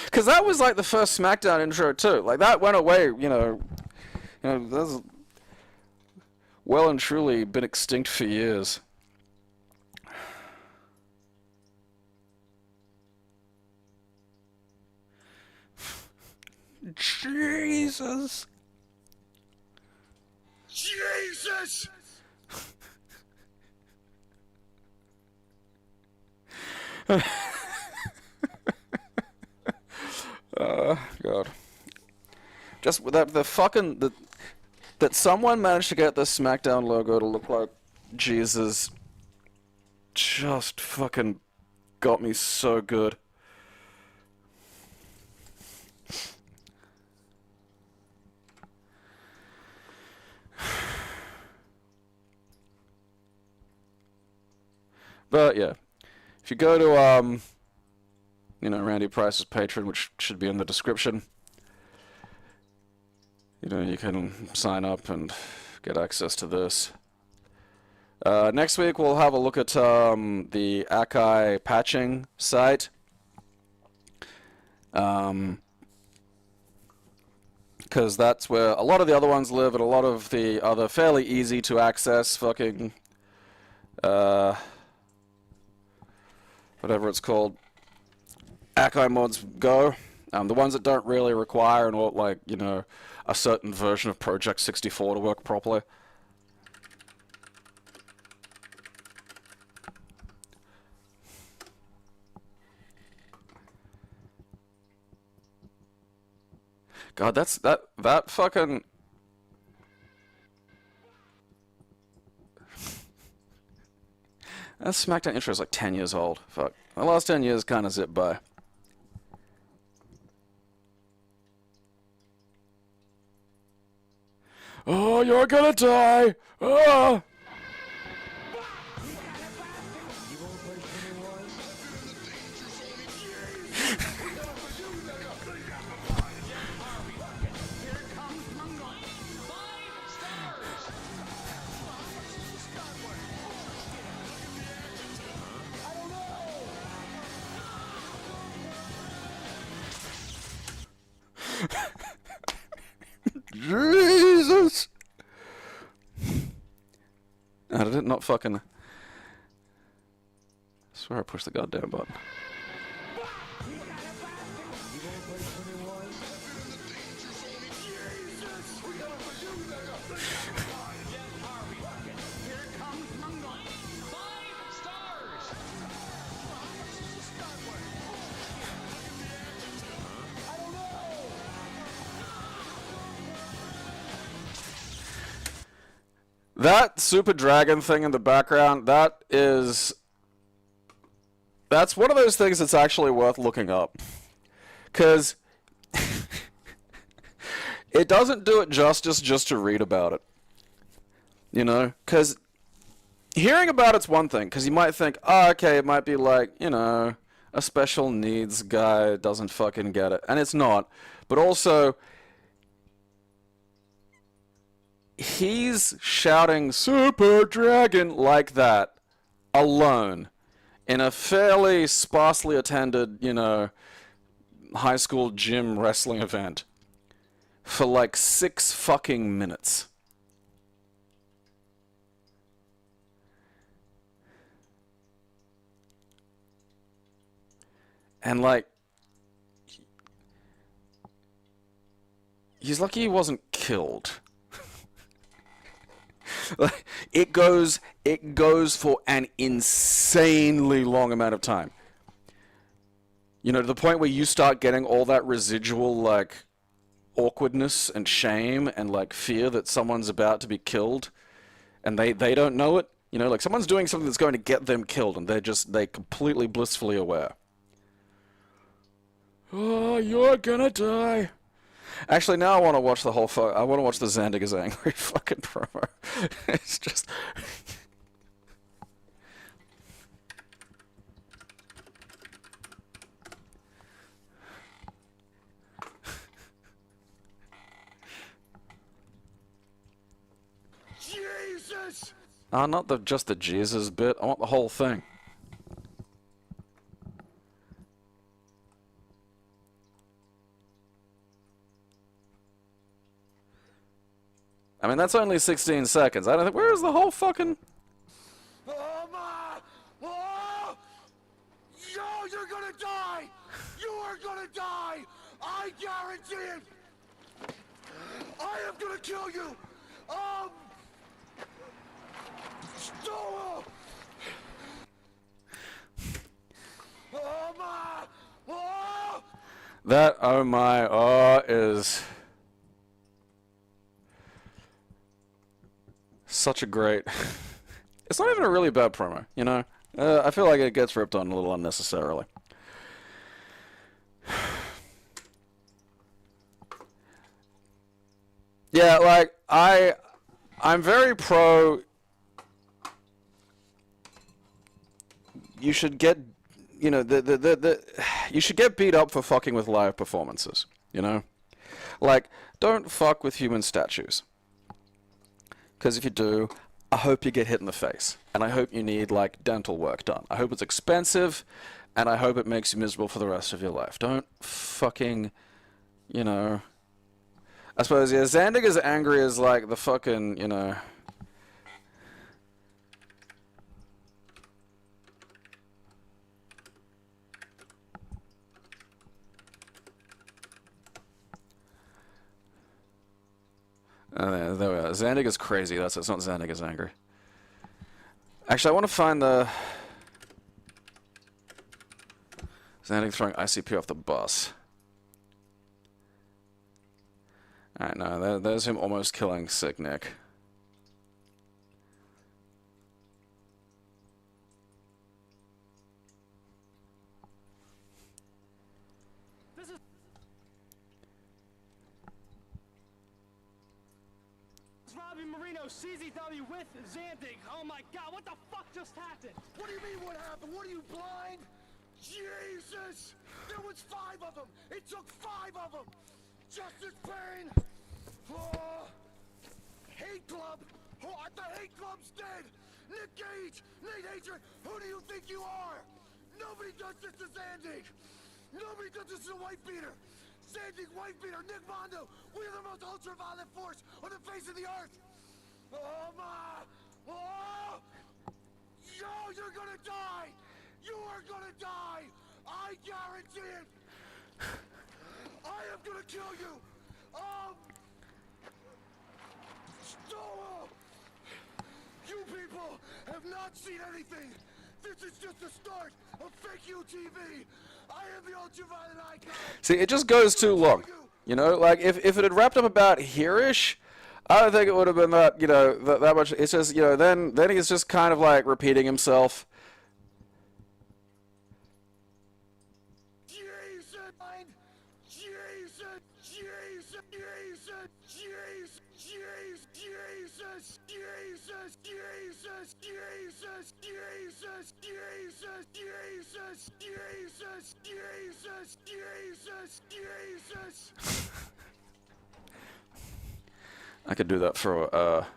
Because that was like the first SmackDown intro too. Like that went away, you know, that's well and truly been extinct for years. Jesus. Jesus! God. Just that that someone managed to get the SmackDown logo to look like Jesus just fucking got me so good. But yeah, if you go to you know, Randy Price's Patreon, which should be in the description, you know, you can sign up and get access to this. Next week we'll have a look at the Akai patching site. Because that's where a lot of the other ones live, and a lot of the other fairly easy to access fucking whatever it's called, Akai mods go. The ones that don't really require and what, like, you know, a certain version of Project 64 to work properly. God, that fucking... that SmackDown intro is like 10 years old. Fuck. The last 10 years kind of zipped by. Oh, you're gonna die! Ah! Jesus! I did not fucking... I swear I pushed the goddamn button. That Super Dragon thing in the background, that's one of those things that's actually worth looking up. Because it doesn't do it justice just to read about it. You know? Because hearing about it's one thing, because you might think, oh, okay, it might be like, you know, a special needs guy doesn't fucking get it. And it's not. But also... he's shouting Super Dragon like that alone in a fairly sparsely attended, you know, high school gym wrestling event for like 6 fucking minutes. And like, he's lucky he wasn't killed. It goes for an insanely long amount of time. You know, to the point where you start getting all that residual, like, awkwardness and shame and like fear that someone's about to be killed and they don't know it. You know, like someone's doing something that's going to get them killed and they're completely blissfully aware. Oh, you're gonna die. Actually, now I want to watch the whole I want to watch the Zandig is Angry fucking promo. It's just... Jesus! not just the Jesus bit. I want the whole thing. I mean, that's only 16 seconds. I don't think... Where is the whole fucking... Oh my! Oh! Yo, you're gonna die! You are gonna die! I guarantee it! I am gonna kill you! Stop! Oh my! Oh! That oh my oh is... such a great... It's not even a really bad promo, you know? I feel like it gets ripped on a little unnecessarily. Yeah, like, I'm very pro... You should get, you know, you should get beat up for fucking with live performances, you know? Like, don't fuck with human statues. Because if you do, I hope you get hit in the face. And I hope you need, like, dental work done. I hope it's expensive, and I hope it makes you miserable for the rest of your life. Don't fucking, you know... I suppose, yeah, Zandig is Angry as, like, the fucking, you know... there we are. Zandig is crazy. It's not Zandig is Angry. Actually, I want to find the... Zandig throwing ICP off the bus. Alright, no, there's him almost killing Sick Nick. CZW with Zandig. Oh my god, what the fuck just happened? What do you mean what happened? What are you, blind? Jesus! There was 5 of them! It took 5 of them! Justice Pain! Oh. Hate Club! Oh, the Hate Club's dead! Nick Gage! Nate Hatred! Who do you think you are? Nobody does this to Zandig! Nobody does this to White Beater! Zandig, White Beater, Nick Mondo! We are the most ultraviolet force on the face of the earth! Oh my! Oh! Yo, you're gonna die! You are gonna die! I guarantee it! I am gonna kill you! Stop! You people have not seen anything! This is just the start of fake UTV! I am the ultraviolet icon! See, it just goes too long. You know, like, if it had wrapped up about here-ish, I don't think it would have been that, you know, that much. It's just, you know, then he's just kind of like repeating himself. I could do that for a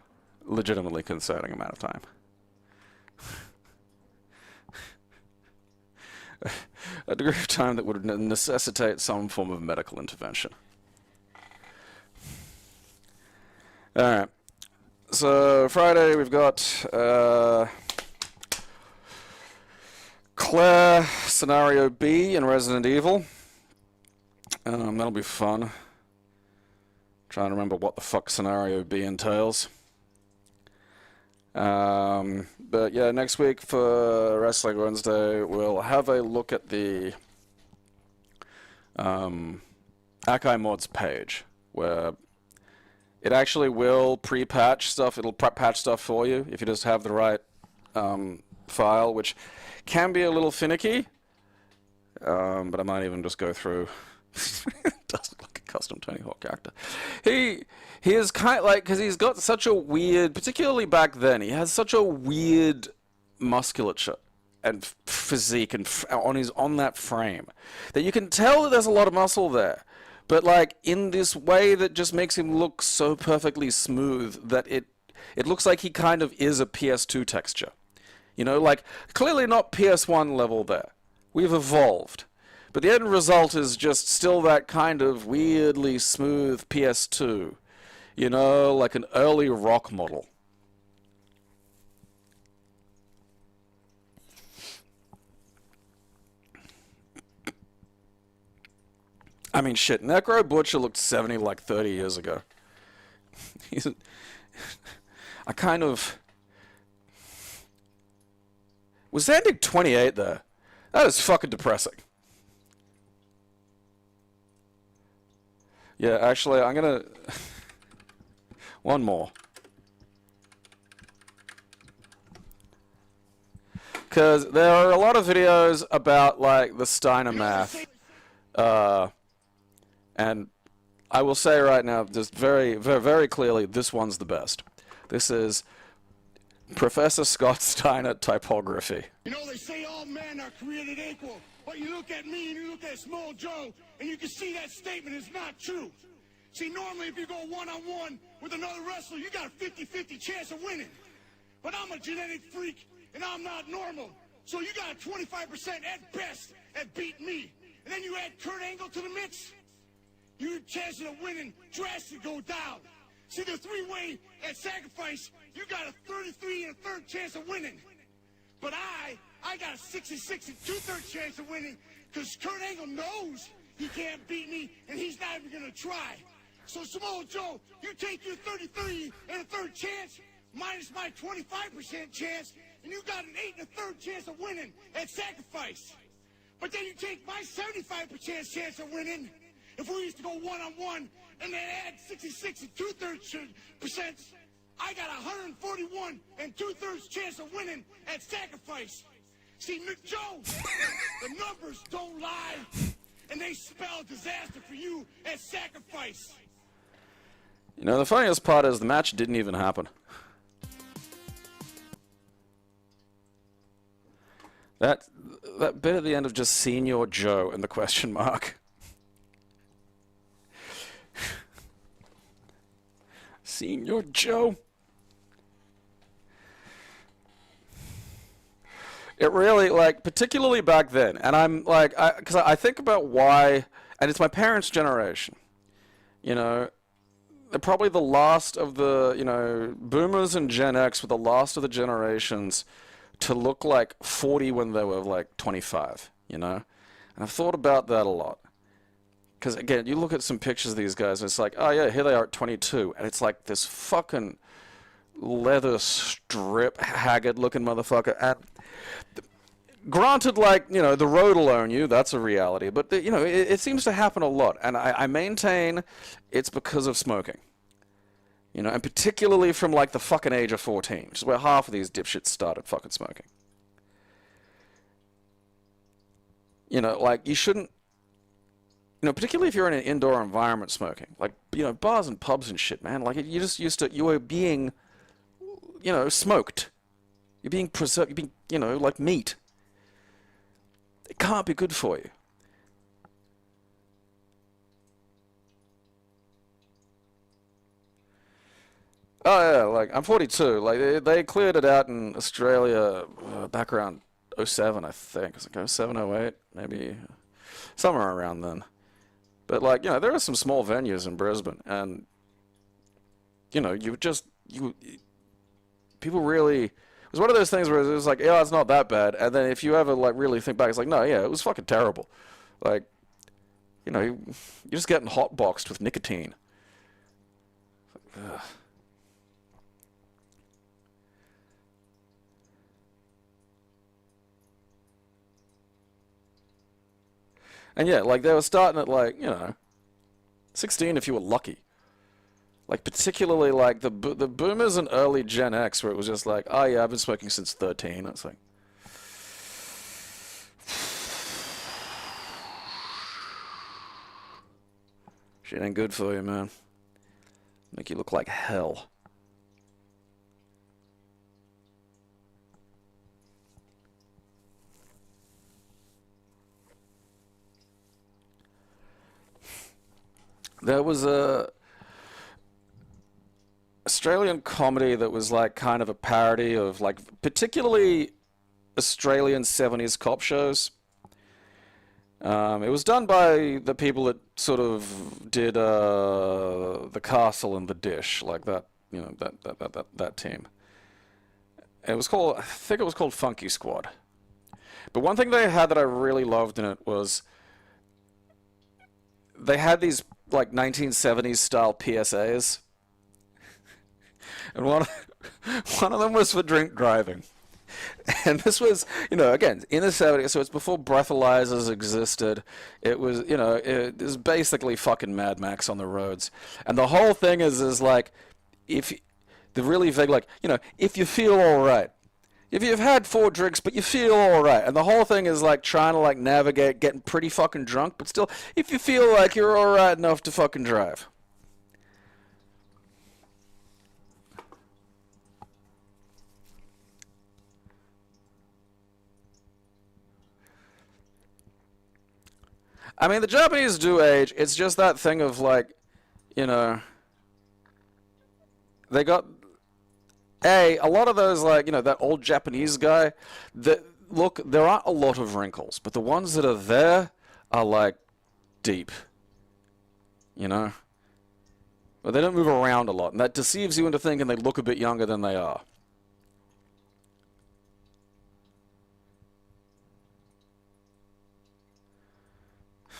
legitimately concerning amount of time. A degree of time that would necessitate some form of medical intervention. Alright. So, Friday we've got Claire Scenario B in Resident Evil. That'll be fun. Trying to remember what the fuck Scenario B entails. But yeah, next week for Wrestling Wednesday, we'll have a look at the Akai Mods page. where it actually will pre-patch stuff. It'll patch stuff for you if you just have the right file, which can be a little finicky. But I might even just go through. Doesn't look a custom Tony Hawk character. He is kind of like, because he's got such a weird, particularly back then, he has such a weird musculature and physique and on that frame that you can tell that there's a lot of muscle there, but like in this way that just makes him look so perfectly smooth that it looks like he kind of is a PS2 texture. You know, like clearly not PS1 level there. We've evolved. But the end result is just still that kind of weirdly smooth PS2. You know, like an early rock model. I mean, shit, Necro Butcher looked 70 like 30 years ago. I kind of... Was Zandig 28 there? That is fucking depressing. Yeah, actually, I'm gonna... One more. Because there are a lot of videos about, like, the Steiner math. And I will say right now, just very, very, very clearly, this one's the best. This is Professor Scott Steiner typography. You know, they say all men are created equal, but you look at me and you look at Small Joe, and you can see that statement is not true. See, normally if you go one-on-one with another wrestler, you got a 50-50 chance of winning. But I'm a genetic freak, and I'm not normal. So you got a 25% at best at beating me. And then you add Kurt Angle to the mix, your chances of winning drastically go down. See, the three-way at sacrifice, you got a 33 and a third chance of winning. But I got a 66 and two-thirds chance of winning because Kurt Angle knows he can't beat me, and he's not even going to try. So, Samoa Joe, you take your 33 and a third chance minus my 25% chance, and you got an 8 and a third chance of winning at sacrifice. But then you take my 75% chance of winning, if we used to go one-on-one, and then add 66 and two-thirds percent, I got 141 and two-thirds chance of winning at sacrifice. See, Joe, the numbers don't lie, and they spell disaster for you at sacrifice. You know, the funniest part is the match didn't even happen. That bit at the end of just Senior Joe and the question mark. Senior Joe. It really, like, particularly back then, and I'm like, because I think about why, and it's my parents' generation. You know, they're probably the last of the, you know, boomers and Gen X were the last of the generations to look like 40 when they were like 25, you know? And I've thought about that a lot. Because, again, you look at some pictures of these guys, and it's like, oh, yeah, here they are at 22. And it's like this fucking leather strip, haggard-looking motherfucker. And granted, like, you know, the road will own you. That's a reality. But, you know, it seems to happen a lot. And I maintain it's because of smoking. You know, and particularly from, like, the fucking age of 14, which is where half of these dipshits started fucking smoking. You know, like, you shouldn't... You know, particularly if you're in an indoor environment smoking, like, you know, bars and pubs and shit, man. Like, you just used to, you were being, you know, smoked. You're being preserved, you're being, you know, like meat. It can't be good for you. Oh, yeah, like, I'm 42. Like, they cleared it out in Australia back around 07, I think. It was like 07, 08, maybe somewhere around then. But, like, you know, there are some small venues in Brisbane, and, you know, people really, it was one of those things where it was like, yeah, it's not that bad, and then if you ever, like, really think back, it's like, no, yeah, it was fucking terrible. Like, you know, you're just getting hotboxed with nicotine. Ugh. And yeah, like, they were starting at, like, you know, 16 if you were lucky. Like, particularly, like, the boomers and early Gen X, where it was just like, oh, yeah, I've been smoking since 13. It's like... Shit ain't good for you, man. Make you look like hell. There was a Australian comedy that was like kind of a parody of like particularly Australian 70s cop shows. It was done by the people that sort of did The Castle and The Dish, like that, you know, that team. It was called, I think it was called Funky Squad. But one thing they had that I really loved in it was they had these like 1970s style PSAs, and one of them was for drink driving. And this was, you know, again, in the 70s, so it's before breathalyzers existed. It was, you know, it was basically fucking Mad Max on the roads. And the whole thing is like, the really vague, like, you know, if you feel all right. If you've had 4 drinks, but you feel all right. And the whole thing is like trying to like navigate getting pretty fucking drunk, but still, if you feel like you're all right enough to fucking drive. I mean, the Japanese do age. It's just that thing of like, you know, they got a lot of those, like, you know, that old Japanese guy. Look, there aren't a lot of wrinkles, but the ones that are there are like deep. You know, but they don't move around a lot, and that deceives you into thinking they look a bit younger than they are.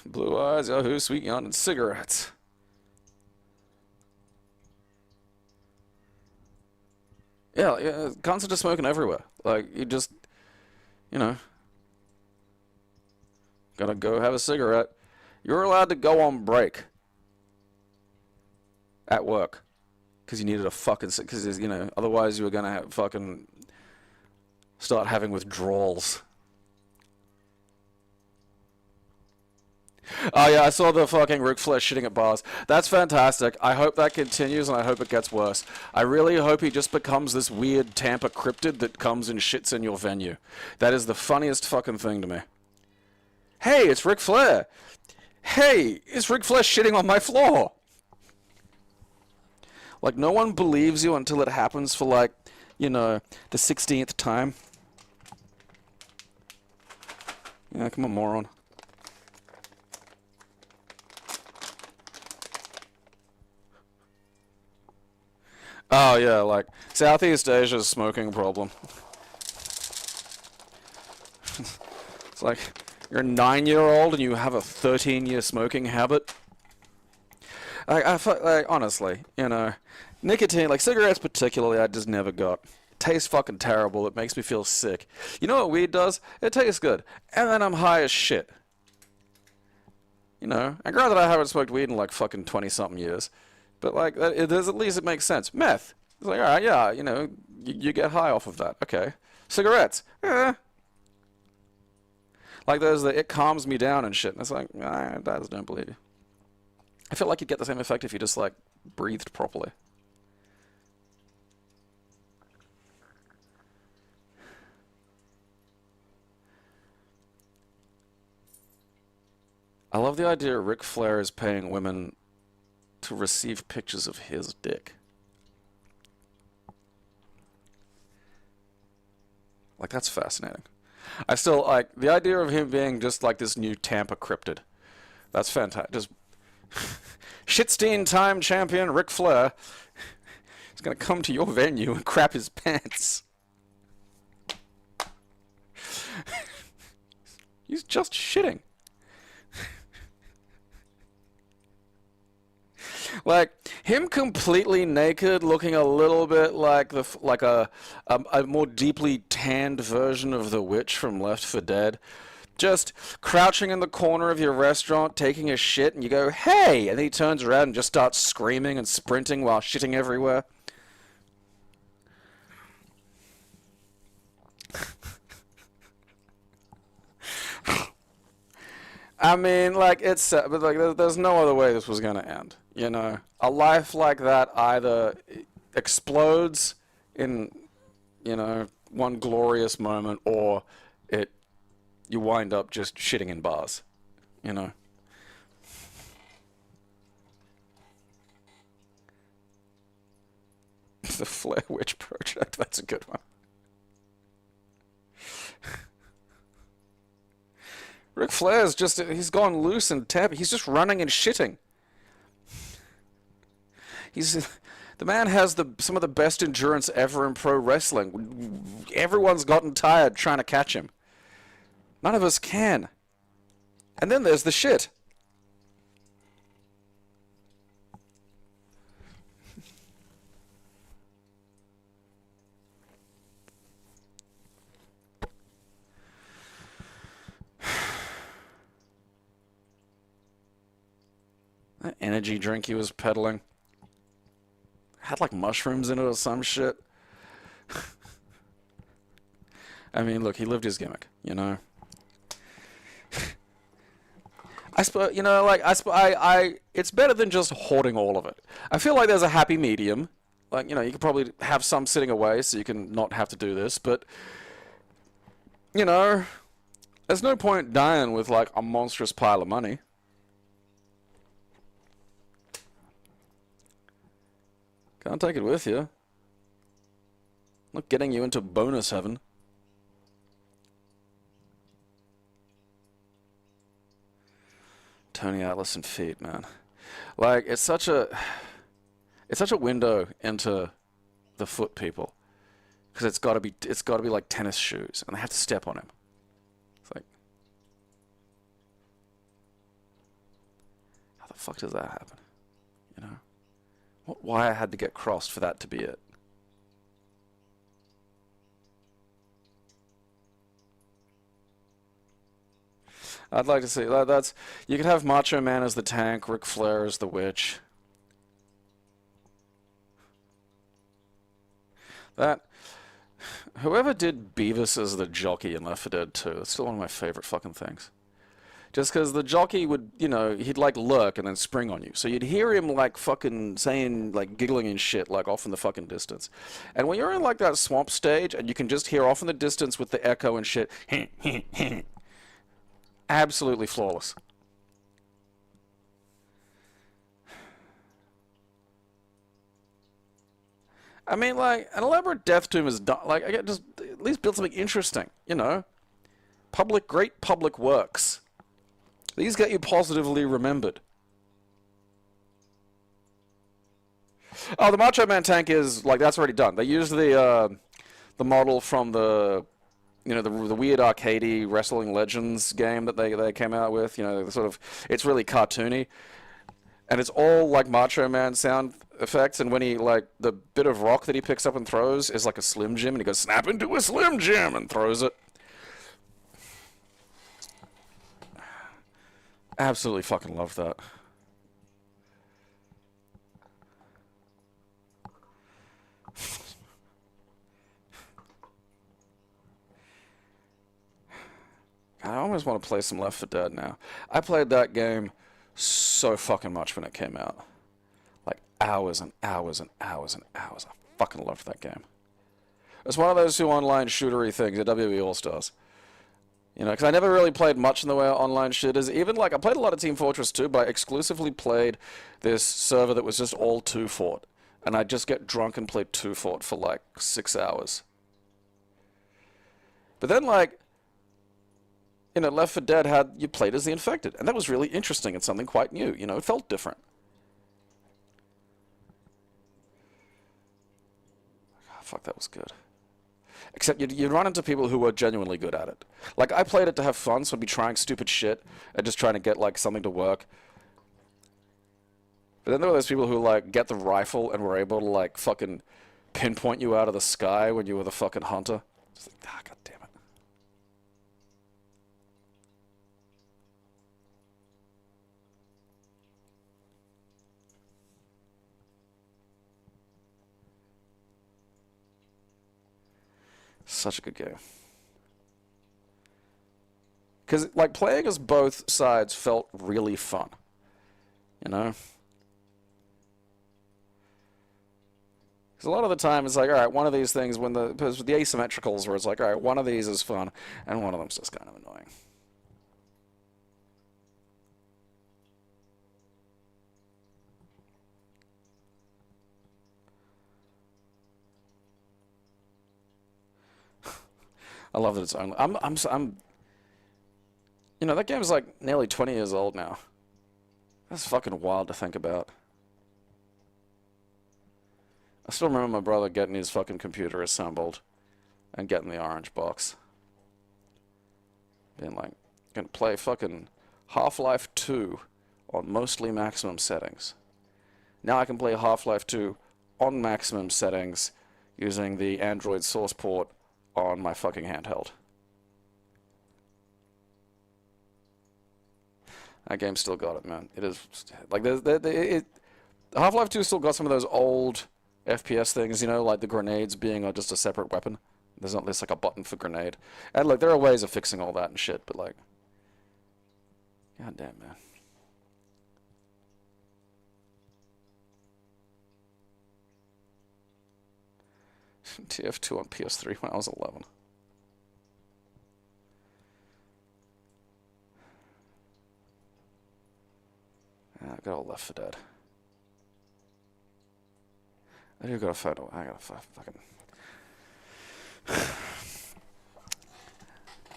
Blue eyes, Yahoo, sweet yawn, and cigarettes. Yeah, constant of smoking everywhere. Like, you just, you know, gotta go have a cigarette. You're allowed to go on break at work because you needed a fucking, because, you know, otherwise you were gonna have fucking start having withdrawals. Oh yeah, I saw the fucking Ric Flair shitting at bars. That's fantastic. I hope that continues, and I hope it gets worse. I really hope he just becomes this weird Tampa cryptid that comes and shits in your venue. That is the funniest fucking thing to me. Hey, it's Ric Flair. Hey, it's Ric Flair shitting on my floor. Like, no one believes you until it happens for, like, you know, the 16th time. Yeah, come on, moron. Oh yeah, like Southeast Asia's smoking problem. It's like you're a 9-year-old and you have a 13-year smoking habit. Like, honestly, you know, nicotine, like cigarettes particularly, I just never got. It tastes fucking terrible. It makes me feel sick. You know what weed does? It tastes good, and then I'm high as shit. You know, and granted I haven't smoked weed in like fucking 20-something years. But, like, at least it makes sense. Meth. It's like, alright, yeah, you know, you get high off of that. Okay. Cigarettes. Eh. Like, it calms me down and shit. And it's like, I just don't believe you. I feel like you'd get the same effect if you just, like, breathed properly. I love the idea Ric Flair is paying women to receive pictures of his dick. Like, that's fascinating. I still like the idea of him being just like this new Tampa cryptid. That's fantastic. Just Shitstein time champion Ric Flair is gonna come to your venue and crap his pants. He's just shitting. Like, him completely naked, looking a little bit like a more deeply tanned version of the witch from Left 4 Dead. just crouching in the corner of your restaurant, taking a shit, and you go, hey! And then he turns around and just starts screaming and sprinting while shitting everywhere. I mean, like, it's, but like, there's no other way this was gonna end, you know? A life like that either explodes in, you know, one glorious moment, or you wind up just shitting in bars, you know? The Flair Witch Project, that's a good one. Ric Flair's just, he's gone loose and tabby. He's just running and shitting. The man has some of the best endurance ever in pro wrestling. Everyone's gotten tired trying to catch him. None of us can. And then there's the shit. That energy drink he was peddling had like mushrooms in it or some shit. I mean, look, he lived his gimmick, you know. I suppose, you know, like, it's better than just hoarding all of it. I feel like there's a happy medium. Like, you know, you could probably have some sitting away so you can not have to do this, but, you know, there's no point dying with, like, a monstrous pile of money. Can't take it with you. Not getting you into bonus heaven. Tony Atlas and feet, man. Like, it's such a window into the foot people, because it's got to be like tennis shoes, and they have to step on him. It's like, how the fuck does that happen? You know, what wire had to get crossed for that to be it? I'd like to see that's. You could have Macho Man as the tank, Ric Flair as the witch. Whoever did Beavis as the jockey in Left 4 Dead 2, that's still one of my favorite fucking things. Just because the jockey would, you know, he'd like lurk and then spring on you. So you'd hear him like fucking saying, like giggling and shit, like off in the fucking distance. And when you're in like that swamp stage and you can just hear off in the distance with the echo and shit, absolutely flawless. I mean, like, an elaborate death tomb is done. Like, I get just at least build something interesting, you know? Great public works. These get you positively remembered. Oh, the Macho Man tank is, like, that's already done. They used the model from the, you know, the weird arcadey Wrestling Legends game that they came out with. You know, sort of, it's really cartoony. And it's all, like, Macho Man sound effects, and when he, like, the bit of rock that he picks up and throws is like a Slim Jim, and he goes, snap into a Slim Jim, and throws it. Absolutely fucking love that. I almost want to play some Left 4 Dead now. I played that game so fucking much when it came out. Like, hours and hours and hours and hours. I fucking loved that game. It's one of those two online shootery things at WWE All-Stars. You know, because I never really played much in the way of online shooters. Even, like, I played a lot of Team Fortress 2, but I exclusively played this server that was just all 2-fort. And I'd just get drunk and play 2-fort for, like, 6 hours. But then, like, you know, Left 4 Dead you played as the infected. And that was really interesting and something quite new. You know, it felt different. Oh, fuck, that was good. Except you'd run into people who were genuinely good at it. Like, I played it to have fun, so I'd be trying stupid shit and just trying to get, like, something to work. But then there were those people who, like, get the rifle and were able to, like, fucking pinpoint you out of the sky when you were the fucking hunter. Just like, ah, god damn it. Such a good game. Because, like, playing as both sides felt really fun. You know? Because a lot of the time it's like, alright, one of these things, when the asymmetricals, where it's like, alright, one of these is fun, and one of them's just kind of annoying. I love that it's only... You know, that game's like nearly 20 years old now. That's fucking wild to think about. I still remember my brother getting his fucking computer assembled and getting the orange box. Being like, gonna play fucking Half-Life 2 on mostly maximum settings. Now I can play Half-Life 2 on maximum settings using the Android source port on my fucking handheld. That game still got it, man. It is like Half-Life 2 still got some of those old FPS things, you know, like the grenades being just a separate weapon. There's not like a button for grenade. And look, there are ways of fixing all that and shit, but like, god damn, man. TF2 on PS3 when I was 11. I got all Left 4 Dead. I do gotta find. I gotta fucking.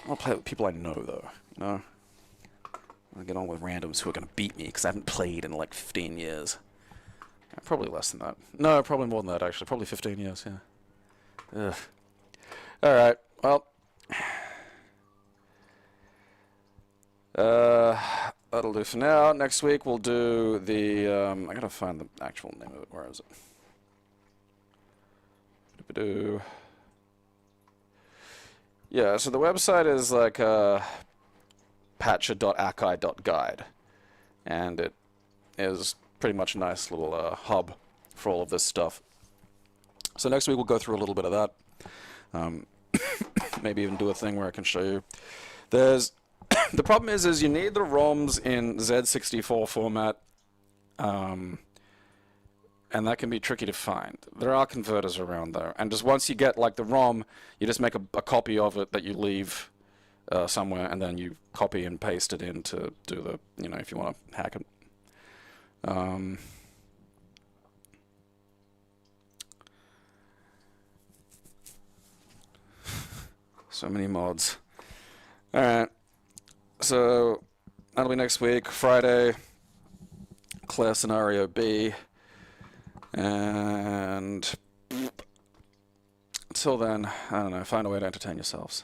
I'll play with people I know, though. You know, I'll get on with randoms who are gonna beat me because I haven't played in like 15 years. Probably less than that. No, probably more than that actually. Probably 15 years. Yeah. Ugh. All right. Well. That'll do for now. Next week we'll do the, I gotta find the actual name of it. Where is it? Yeah, so the website is like, patcher.akai.guide. And it is pretty much a nice little, hub for all of this stuff. So next week we'll go through a little bit of that. Maybe even do a thing where I can show you. There's the problem is you need the ROMs in Z64 format, and that can be tricky to find. There are converters around though, and just once you get like the ROM, you just make a copy of it that you leave somewhere, and then you copy and paste it in to do the, you know, if you want to hack it. So many mods. Alright. So, that'll be next week, Friday, Clear Scenario B, and until then, I don't know, find a way to entertain yourselves.